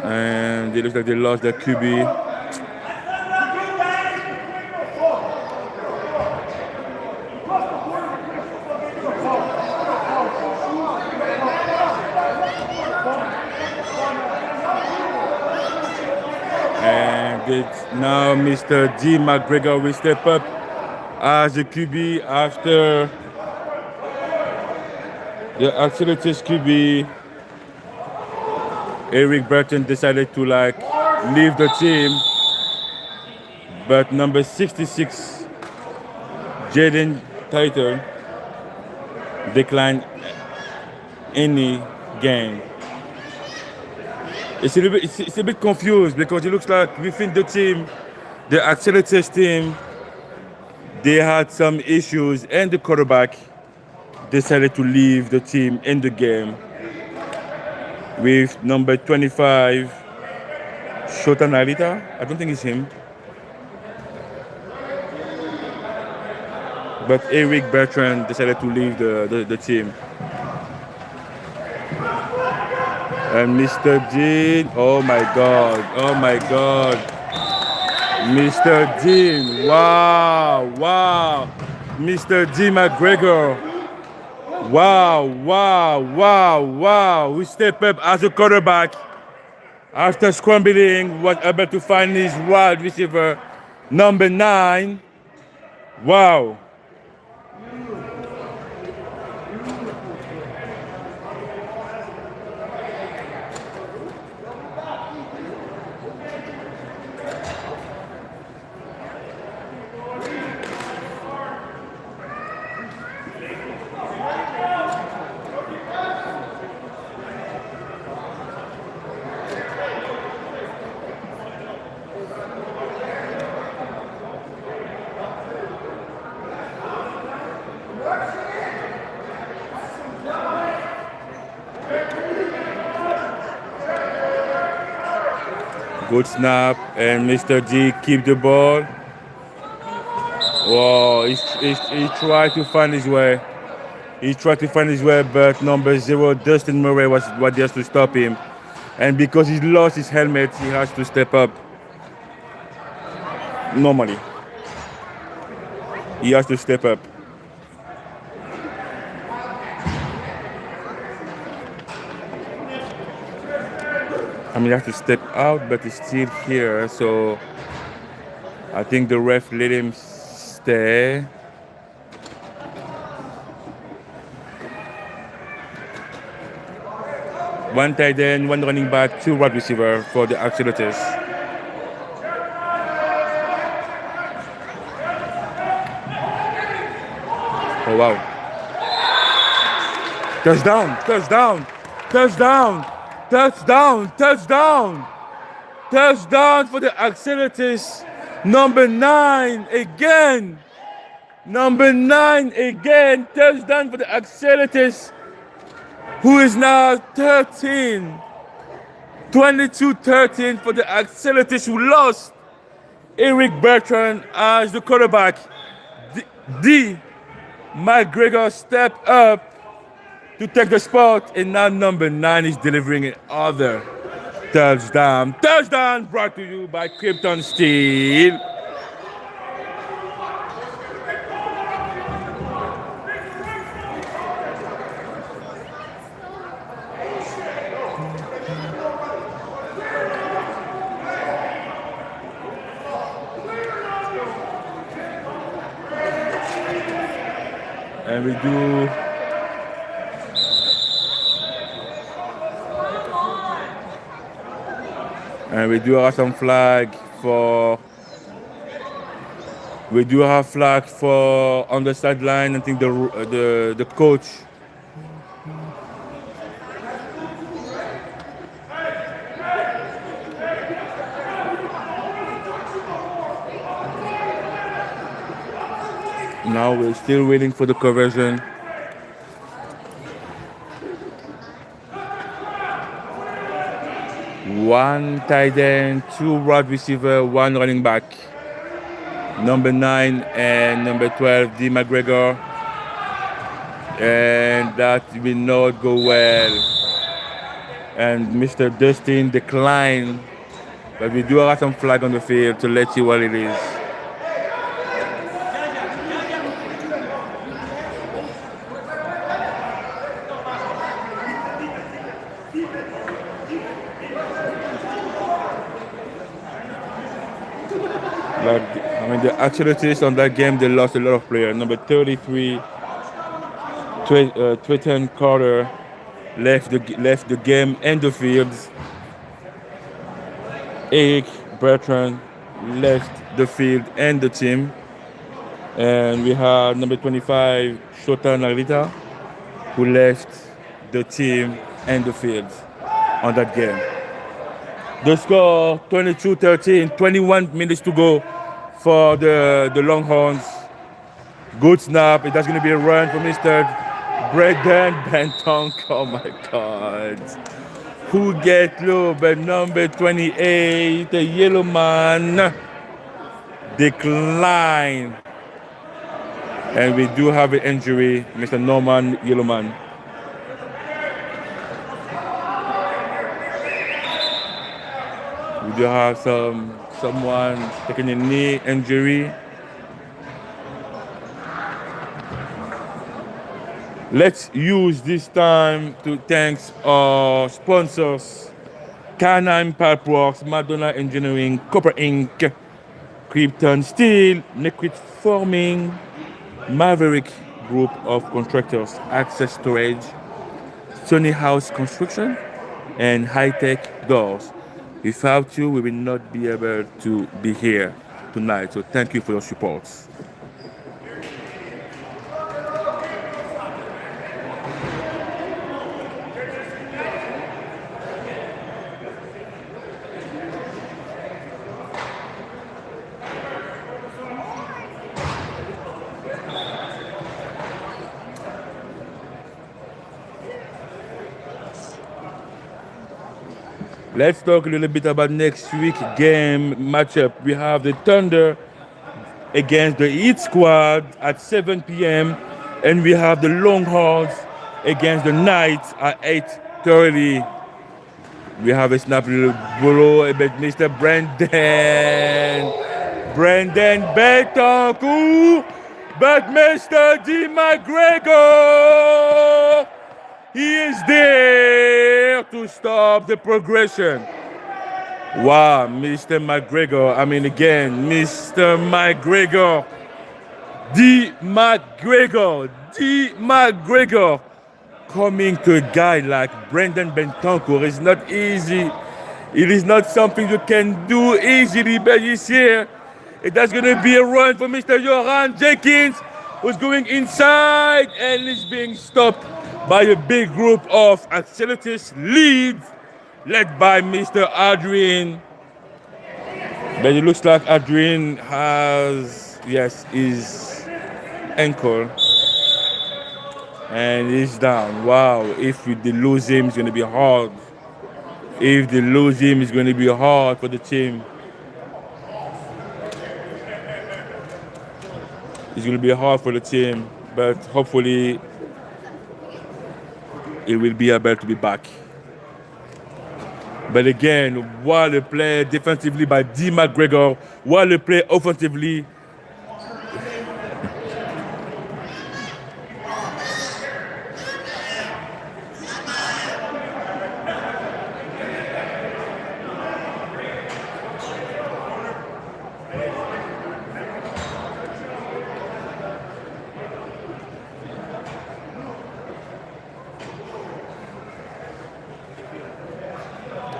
And it looks like they lost their QB. And it's now Mr. D. McGregor will step up as a QB after the Axolotls QB. Eric Burton decided to leave the team, but number 66, Jaden Title, declined any game. It's a bit confused because it looks like within the team, the Axolotls team, they had some issues, and the quarterback decided to leave the team in the game. With number 25, Shota Narita. I don't think it's him. But Eric Bertrand decided to leave the team. And Mr. Dean, oh my God. Mr. Dean, wow. Mr. Dean McGregor. Wow. We step up as a quarterback. After scrambling, was able to find his wide receiver, number 9. Wow. Good snap, and Mr. G keep the ball. Whoa, he tried to find his way. He tried to find his way, but number 0, Dustin Murray, was what just to stop him. And because he lost his helmet, he has to step up. Normally, he has to step up. I mean, he has to step out, but he's still here, so I think the ref let him stay. One tight end, one running back, 2 wide receiver for the Axolotls. Oh wow. Touchdown, touchdown, touchdown, touchdown, touchdown. Touchdown for the Axolotls. Number 9 again. Number 9 again. Touchdown for the Axolotls, who is now 13. 22-13 for the Axolotls, who lost Eric Bertrand as the quarterback. D. McGregor stepped up to take the spot, and now number 9 is delivering another touchdown. Touchdown brought to you by Krypton Steel. And we do have some flag for. We do have flag for on the sideline. I think the coach. Now we're still waiting for the conversion. One tight end, 2 wide receiver, 1 running back. Number 9 and number 12, D. McGregor. And that will not go well. And Mr. Dustin declined. But we do have some flag on the field to let you what it is. The Axolotls on that game, they lost a lot of players. Number 33, Trenton Carter left the game and the field. Eric Bertrand left the field and the team. And we have number 25, Shota Narita, who left the team and the field on that game. The score 22-13, 21 minutes to go for the Longhorns. Good snap. That's going to be a run for Mr. Braden Bentonk. Oh my God. Who get low? But number 28, the yellow man, decline. And we do have an injury, Mr. Norman Yellowman. We do have someone taking a knee injury. Let's use this time to thank our sponsors: Canine Pipeworks, Madonna Engineering, Copper Inc., Krypton Steel, Liquid Forming, Maverick Group of Contractors, Access Storage, Sony House Construction, and High Tech Doors. Without you, we will not be able to be here tonight. So thank you for your support. Let's talk a little bit about next week game matchup. We have the Thunder against the Hitsquad at 7 p.m. and we have the Longhorns against the Knights at 8:30. We have a snap little below about Mr. Brandon Betancourt, but Mr. D. McGregor, he is there to stop the progression. Wow, Mr. McGregor. I mean, again, Mr. McGregor. D. McGregor. Coming to a guy like Brandon Betancourt is not easy. It is not something you can do easily, but he's here. And that's going to be a run for Mr. Johan Jenkins, who's going inside and is being stopped by a big group of Axolotls leads, led by Mr. Adrian. But it looks like Adrian has, yes, his ankle. And he's down. Wow, if they lose him, it's going to be hard. If they lose him, it's going to be hard for the team. It's going to be hard for the team, but hopefully it will be able to be back. But again, what a play defensively by D. McGregor, what a play offensively.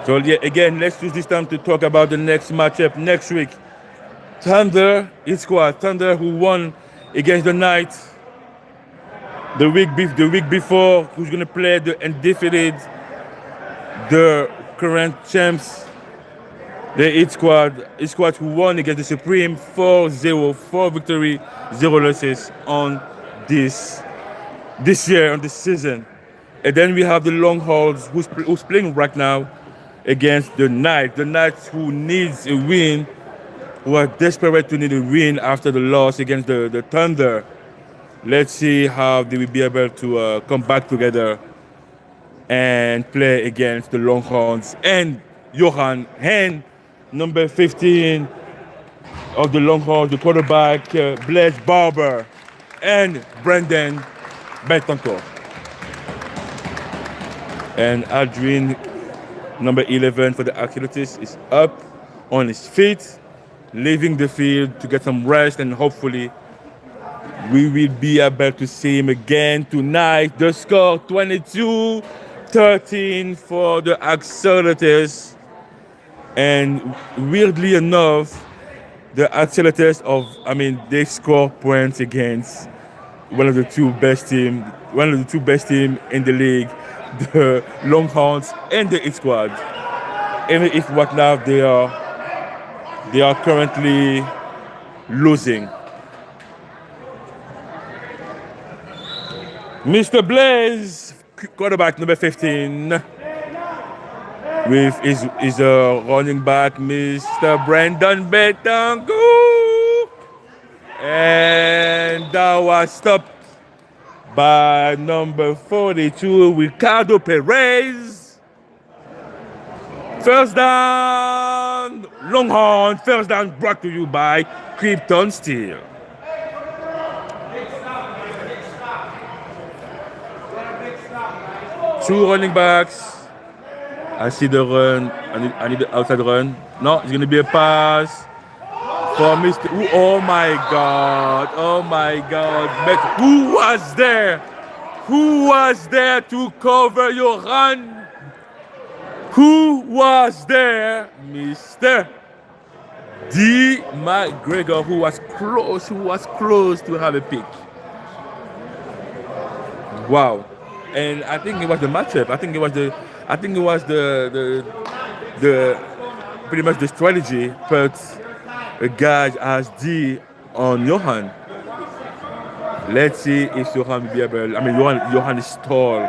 So yeah, again, let's use this time to talk about the next matchup next week. Thunder, Hitsquad, Thunder who won against the Knights the week before, who's going to play the undefeated, the current champs, the Hitsquad who won against the Supreme 4-0, 4 victory, 0 losses on this year, on this season. And then we have the Longhorns who's playing right now against the Knights who needs a win, who are desperate to need a win after the loss against the Thunder. Let's see how they will be able to come back together and play against the Longhorns and Johan Hen, number 15 of the Longhorns, the quarterback, Blaise Barber, and Brandon Betancourt. And Adrian, number 11 for the Axolotls, is up on his feet, leaving the field to get some rest, and hopefully we will be able to see him again tonight. The score 22-13 for the Axolotls. And weirdly enough, the Axolotls they score points against one of the two best teams in the league, the Longhorns and the Hitsquad. Even if right now they are currently losing. Mr. Blaise, quarterback number 15, with his running back, Mr. Brandon Betancourt. And that was stopped by number 42, Ricardo Perez. First down, Longhorn. First down brought to you by Krypton Steel. Two running backs. I see the run. I need the outside run. No, it's going to be a pass for Mr. Oh my God. But who was there? Who was there to cover your run? Who was there? Mr. D. McGregor, who was close to have a pick. Wow. And I think it was the matchup. I think it was the pretty much the strategy, but a guy as D on Johan. Let's see if Johan will be able. Johan is tall.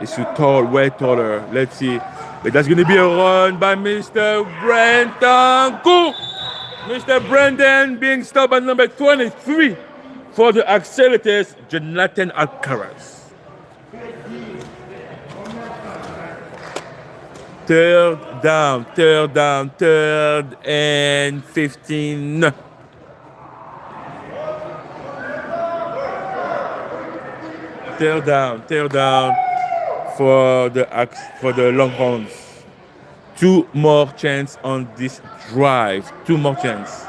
It's too tall, way taller. Let's see. But that's going to be a run by Mr. Brenton Cook. Mr. Brandon being stopped at number 23 for the Axolotls, Jonathan Alcaraz. Third down, third and 15. Third down for the Longhorns. Two more chance on this drive. Two more chance.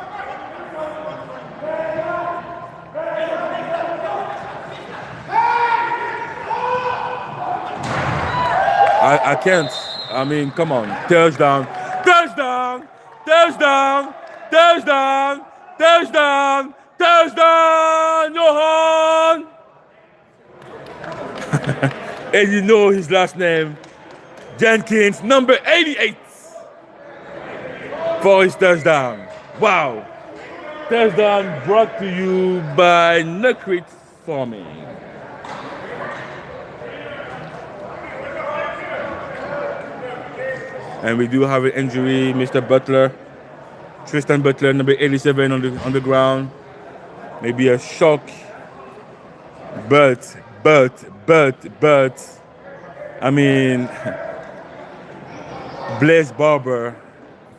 I can't. I mean, come on. Touchdown. Touchdown. Touchdown. Touchdown. Touchdown. Touchdown. Johan. And you know his last name. Jenkins, number 88. For his touchdown. Wow. Touchdown brought to you by Nutcrit Farming. And we do have an injury, Mr. Butler. Tristan Butler, number 87 on the ground. Maybe a shock. But, I mean, Blaise Barber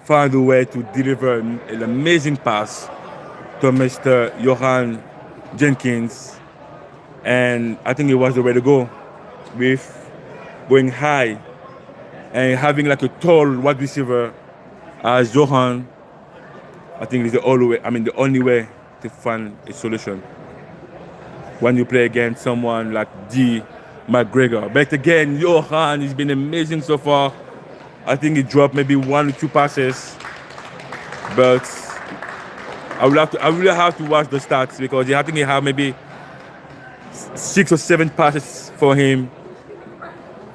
found a way to deliver an amazing pass to Mr. Johan Jenkins. And I think it was the way to go, with going high and having like a tall wide receiver as Johan. I think it's the only way to find a solution when you play against someone like D. McGregor. But again, Johan has been amazing so far. I think he dropped maybe 1 or 2 passes, but I really have to watch the stats, because I think he have maybe 6 or 7 passes for him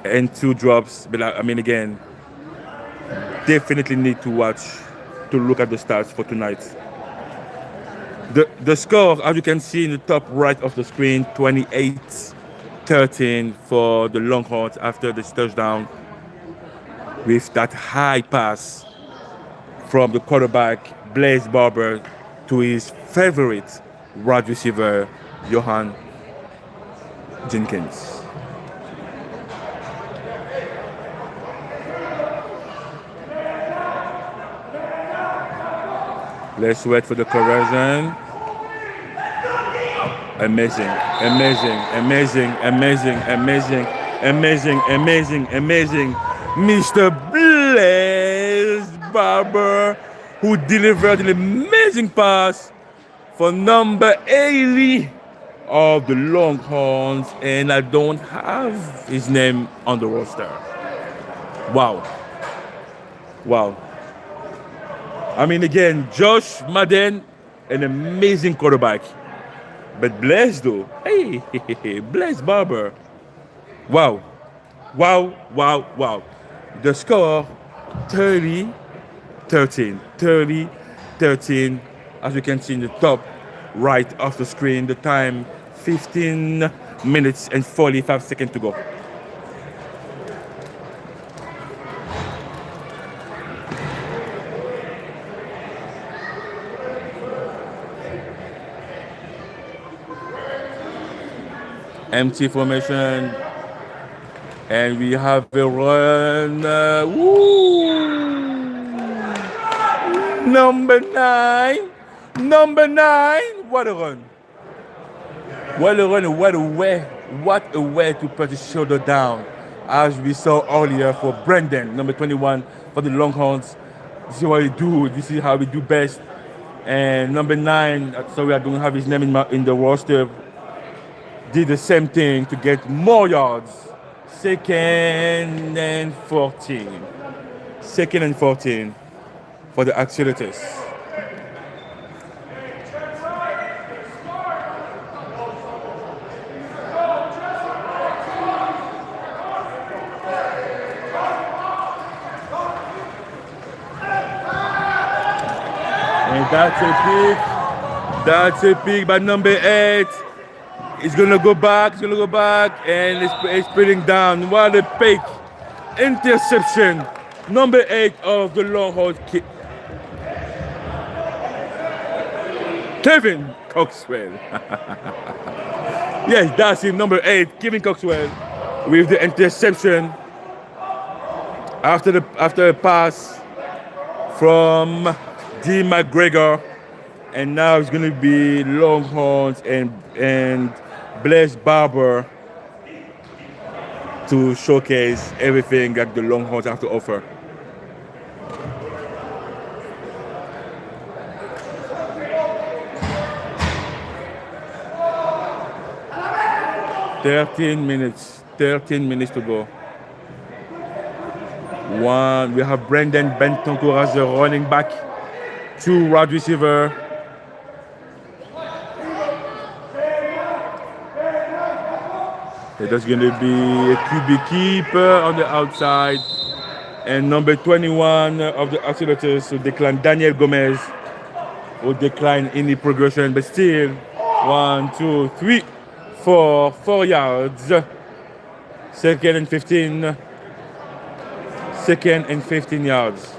and 2 drops. But I mean, again, definitely need to look at the stats for tonight. The score, as you can see in the top right of the screen, 28-13 for the Longhorns after this touchdown, with that high pass from the quarterback Blaise Barber to his favorite wide receiver Johan Jenkins. Let's wait for the conversion. Amazing. Mr. Blaise Barber, who delivered an amazing pass for number 80 of the Longhorns, and I don't have his name on the roster. Wow. I mean, again, Josh Madden, an amazing quarterback. But Blaise, though, hey, Blaise Barber. Wow. The score, 30-13. As you can see in the top right of the screen, the time, 15 minutes and 45 seconds to go. Empty formation, and we have a run. Number nine. What a run! What a way to put his shoulder down, as we saw earlier for Brandon, number 21 for the Longhorns. This is what we do. This is how we do best. And number 9, sorry I don't have his name in the roster, did the same thing to get more yards. Second and 14 for the Axolotls. And that's a pick by number 8. It's gonna go back, and it's putting down. What a pick. Interception. Number 8 of the Longhorns kick. Kevin Coxwell. Yes, that's him, number 8, Kevin Coxwell, with the interception after a pass from D. McGregor. And now it's going to be Longhorns and Blaise Barber to showcase everything that the Longhorns have to offer. Thirteen minutes to go. We have Brendan Bentoncourt as the running back, 2 wide receiver. There's going to be a QB keeper on the outside, and number 21 of the Axolotls will decline, Daniel Gomez, will decline any progression, but still 1, 2, 3, 4 yards. Second and 15 yards.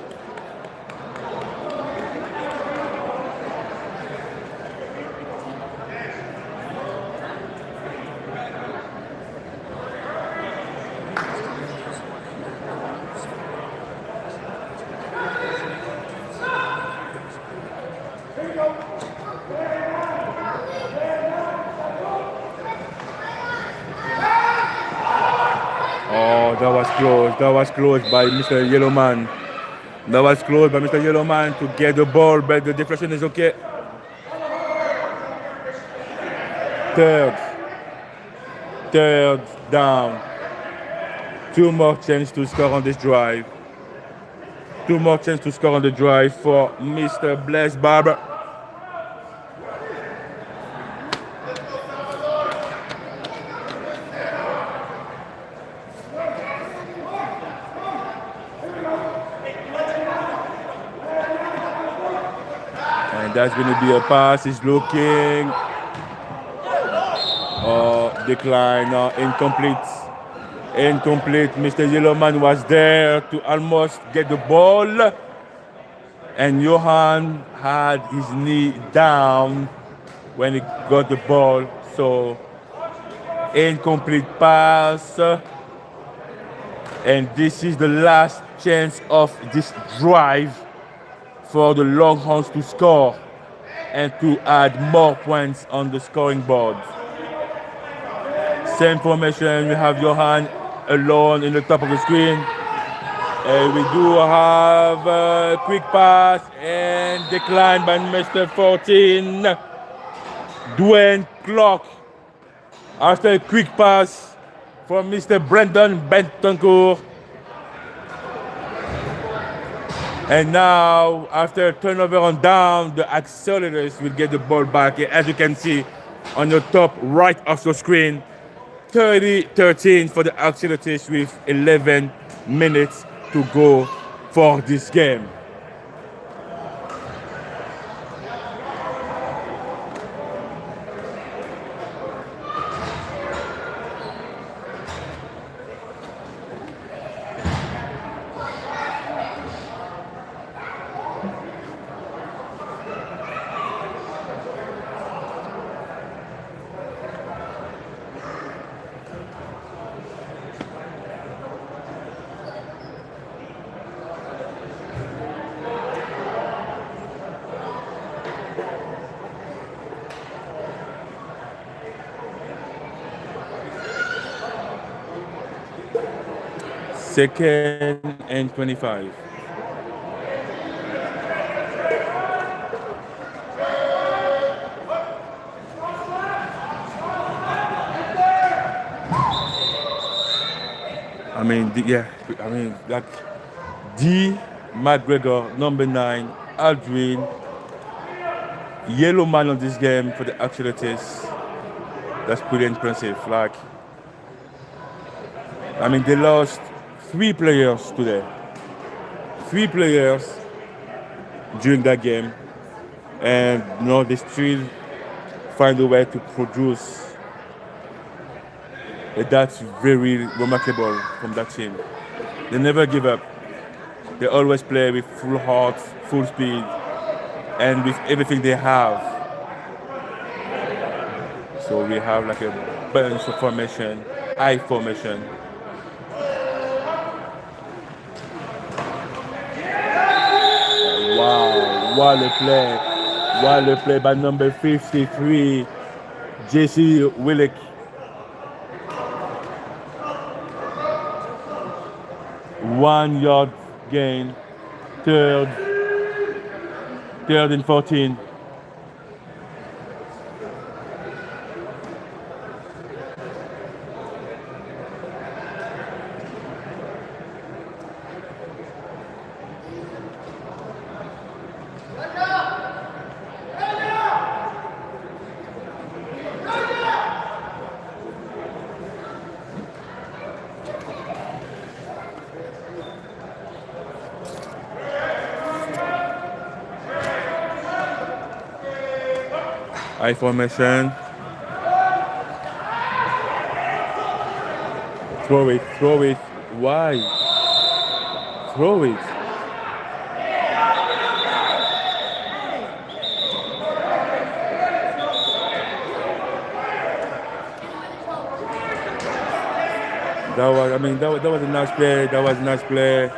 That was close by Mr. Yellowman. To get the ball, but the deflection is okay. Third down. 2 more chances to score on this drive. 2 more chances to score on the drive for Mr. Blaise Barber. That's going to be a pass. He's looking. Decline. Incomplete. Mr. Yellowman was there to almost get the ball. And Johan had his knee down when he got the ball. So, incomplete pass. And this is the last chance of this drive for the Longhorns to score and to add more points on the scoring board. Same formation, we have Johan alone in the top of the screen. And we do have a quick pass and declined by Mr. 14, Dwayne Clark. After a quick pass from Mr. Brendan Bentoncourt. And now, after a turnover on down, the Axolotls will get the ball back. As you can see on the top right of the screen, 30-13 for the Axolotls with 11 minutes to go for this game. Second and 25. Like D. McGregor, number 9, Aldrin, Yellowman on this game for the Axolotls. That's pretty impressive. They lost 3 players today. 3 players during that game. And they still find a way to produce And that's very remarkable from that team. They never give up. They always play with full heart, full speed, and with everything they have. So we have like a bunch of formation, high formation. Wow, what a play by number 53, JC Willick. One yard gain, third and 14. High formation. Throw it. Why? Throw it. That was a nice play. That was a nice play.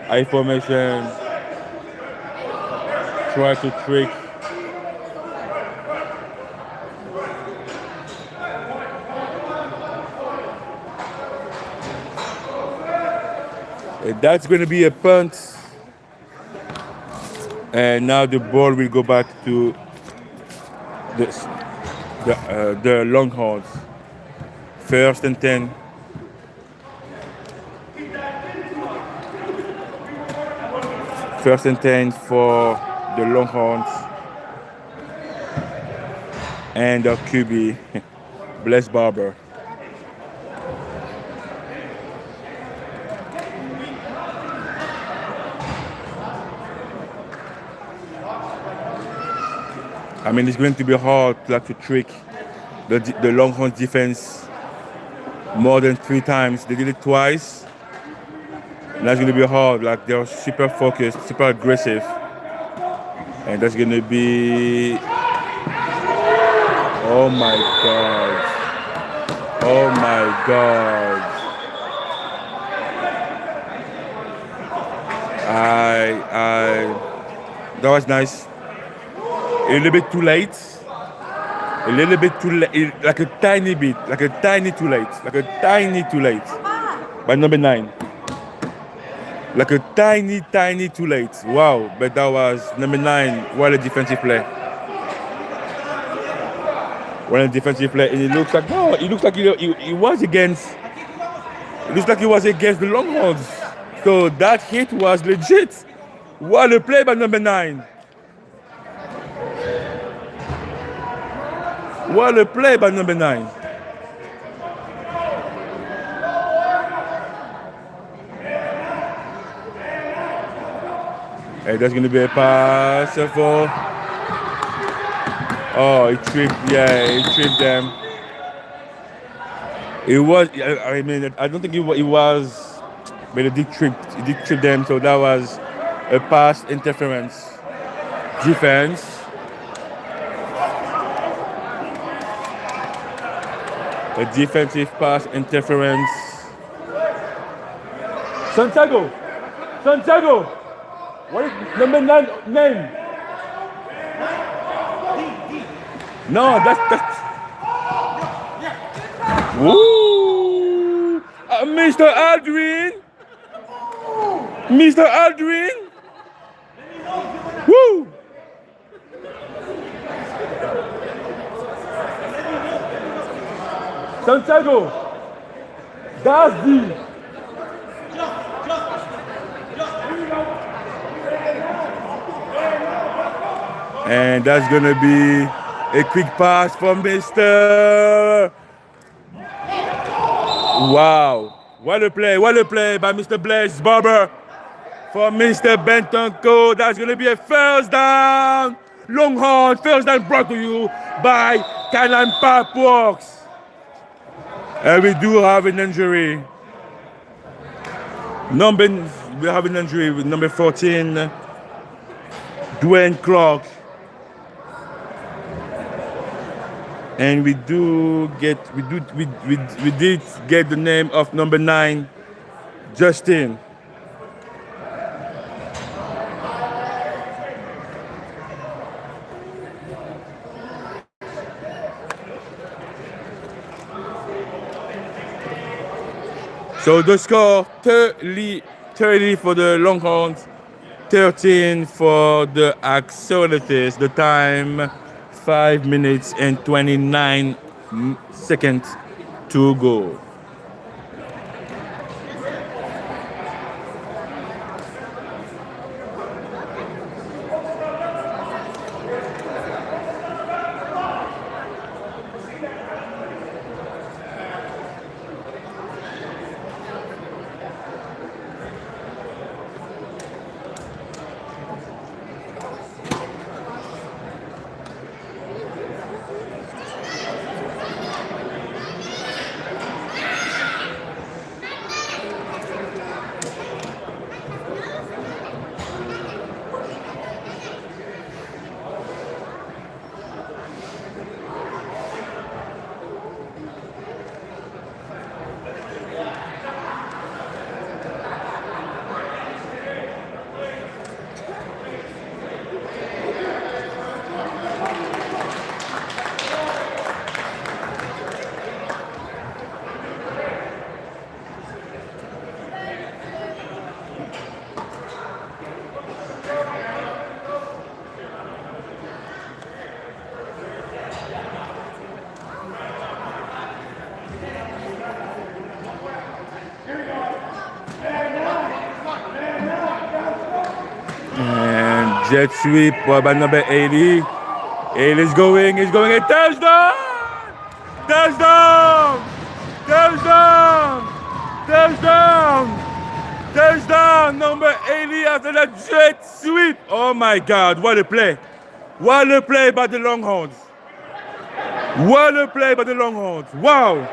High formation. Try to trick. That's going to be a punt. And now the ball will go back to the Longhorns. First and 10. First and 10 for the Longhorns. And the QB, Bless Barber. It's going to be hard to trick the Longhorns defense more than 3 times. They did it twice. And that's going to be hard. They're super focused, super aggressive. And that's going to be... Oh my God. Oh my God. That was nice. A little bit too late. Like a tiny bit. Too late. By number 9. Like a tiny too late. Wow. But that was number 9. What a defensive play. And it looks like he was against. It looks like he was against the Longhorns. So that hit was legit. What a play by number 9. What a play by number 9. Hey, that's going to be a pass for... Oh, he tripped them. It was, I don't think it was, but he did trip them, so that was a pass interference. Defense. A defensive pass interference. Santiago! What is number 9 name? No, that's... Woo! Mr. Aldrin! Woo! Santiago! That's the... And that's gonna be a quick pass from Mr. Wow. What a play by Mr. Bless Barber for Mr. Bentonco. That's gonna be a first down. Longhorn, first down brought to you by Canon Papworks. And we do have an injury. We have an injury with number 14, Dwayne Clark. And we did get the name of number 9, Justin. So the score 30 for the Longhorns, 13 for the Axolotls. The time 5 minutes and 29 seconds to go. And jet sweep by number 80. 80 is going a touchdown! Touchdown! Touchdown! Touchdown! Touchdown! Number 80 after that jet sweep. Oh my God, what a play. What a play by the Longhorns. What a play by the Longhorns. Wow.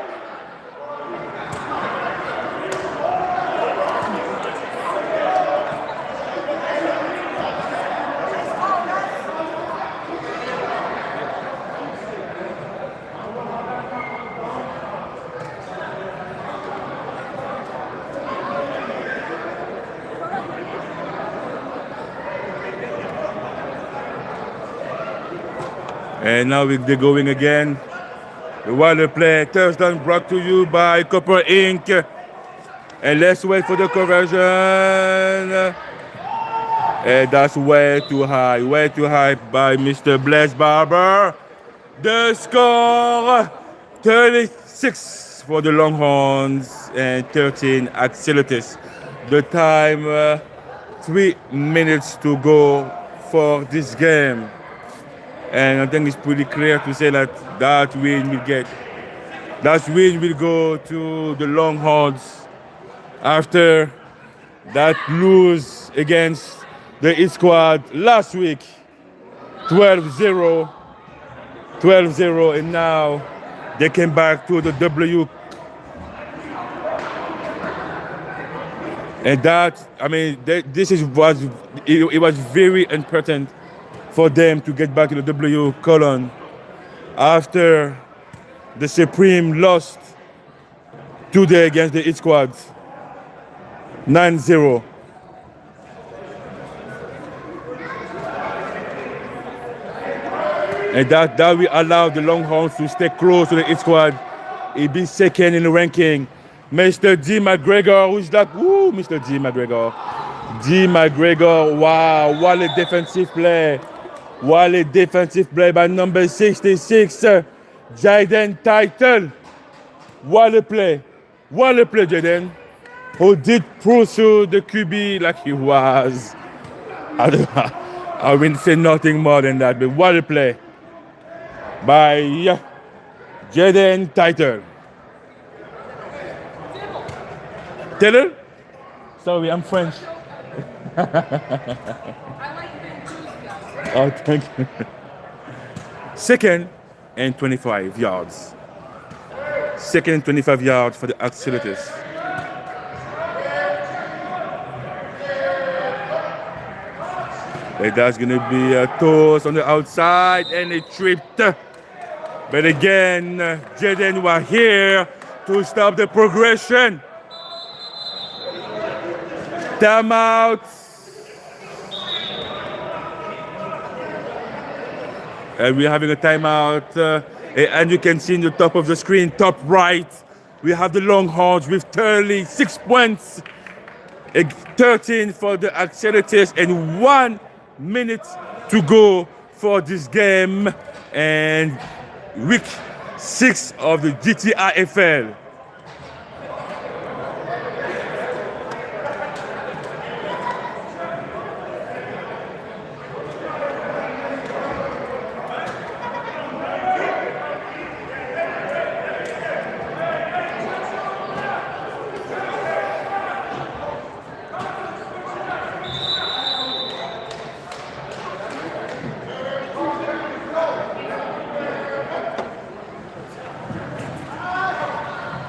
And now they're going again. The water play, touchdown brought to you by Copper Inc. And let's wait for the conversion. And that's way too high by Mr. Blaise Barber. The score, 36 for the Longhorns and 13 Axolotls. The time, 3 minutes to go for this game. And I think it's pretty clear to say that win will go to the Longhorns after that lose against the Hitsquad last week, 12-0, and now they came back to the W. And that, I mean, it was very important for them to get back to the W column after the Supreme lost today against the Hitsquad 9-0. And that will allow the Longhorns to stay close to the Hitsquad. He'll be second in the ranking. Mr. D. McGregor, who's that? Woo, Mr. D. McGregor. D. McGregor, wow, what a defensive play. What a defensive play by number 66, Jaden Title. What a play, Jaden. Who did pursue the QB like he was. I will say nothing more than that, but what a play by Jaden Title. Taylor? Sorry, I'm French. Oh, thank you. Second and 25 yards. Second and 25 yards for the Axolotls. And that's going to be a toss on the outside and a tripped. But again, Jaden was here to stop the progression. Timeout. And we're having a timeout. And you can see in the top of the screen, top right, we have the Longhorns with 36 points. 13 for the Axolotls and 1 minute to go for this game. And week 6 of the GTIFL.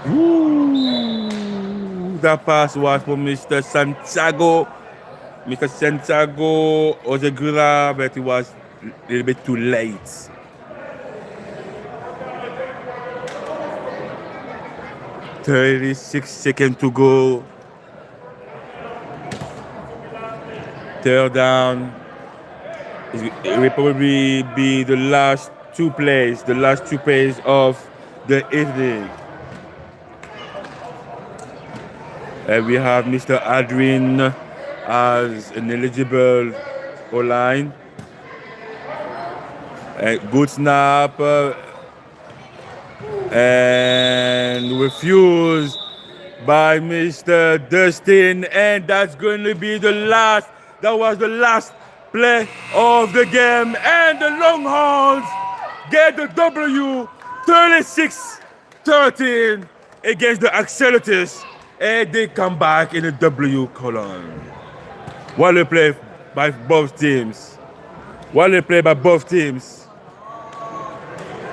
Ooh, that pass was for Mr. Santiago. Mr. Santiago was a good, but it was a little bit too late. $36 to go. Third down. It will probably be the last two plays of the evening. And we have Mr. Adrian as an eligible O-line. Good snap and refused by Mr. Dustin, and that's going to be the last. That was the last play of the game, and the Longhorns get the W 36-13 against the Axolotls, and they come back in the W column. What a play by both teams.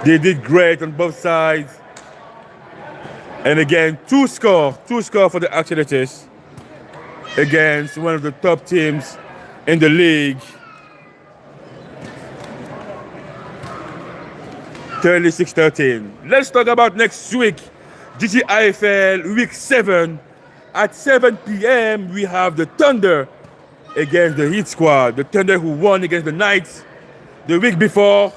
They did great on both sides. And again, two score for the Axolotls against one of the top teams in the league. 36-13. Let's talk about next week. GTIFL Week 7. At 7 p.m. we have the Thunder against the Hitsquad. The Thunder who won against the Knights the week before.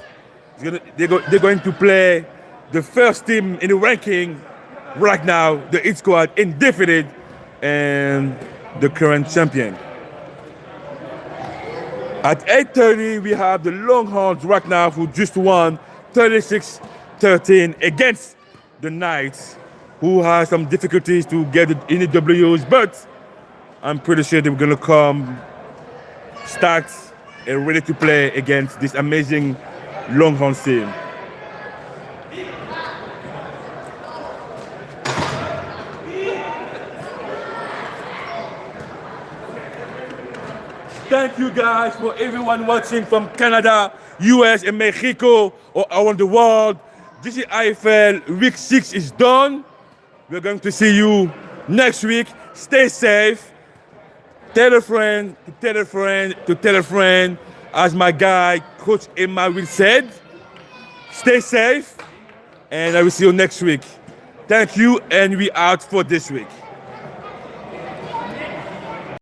They're going to play the first team in the ranking right now, the Hitsquad, undefeated, and the current champion. At 8:30, we have the Longhorns right now who just won 36-13 against the Knights, who has some difficulties to get in the Ws, but I'm pretty sure they're going to come stacked and ready to play against this amazing Longhorns team. Thank you guys for everyone watching from Canada, US, and Mexico, or around the world. GTIFL Week 6 is done. We're going to see you next week. Stay safe. Tell a friend, to tell a friend, to tell a friend. As my guy, Coach Emmanuel said, stay safe, and I will see you next week. Thank you, and we out for this week.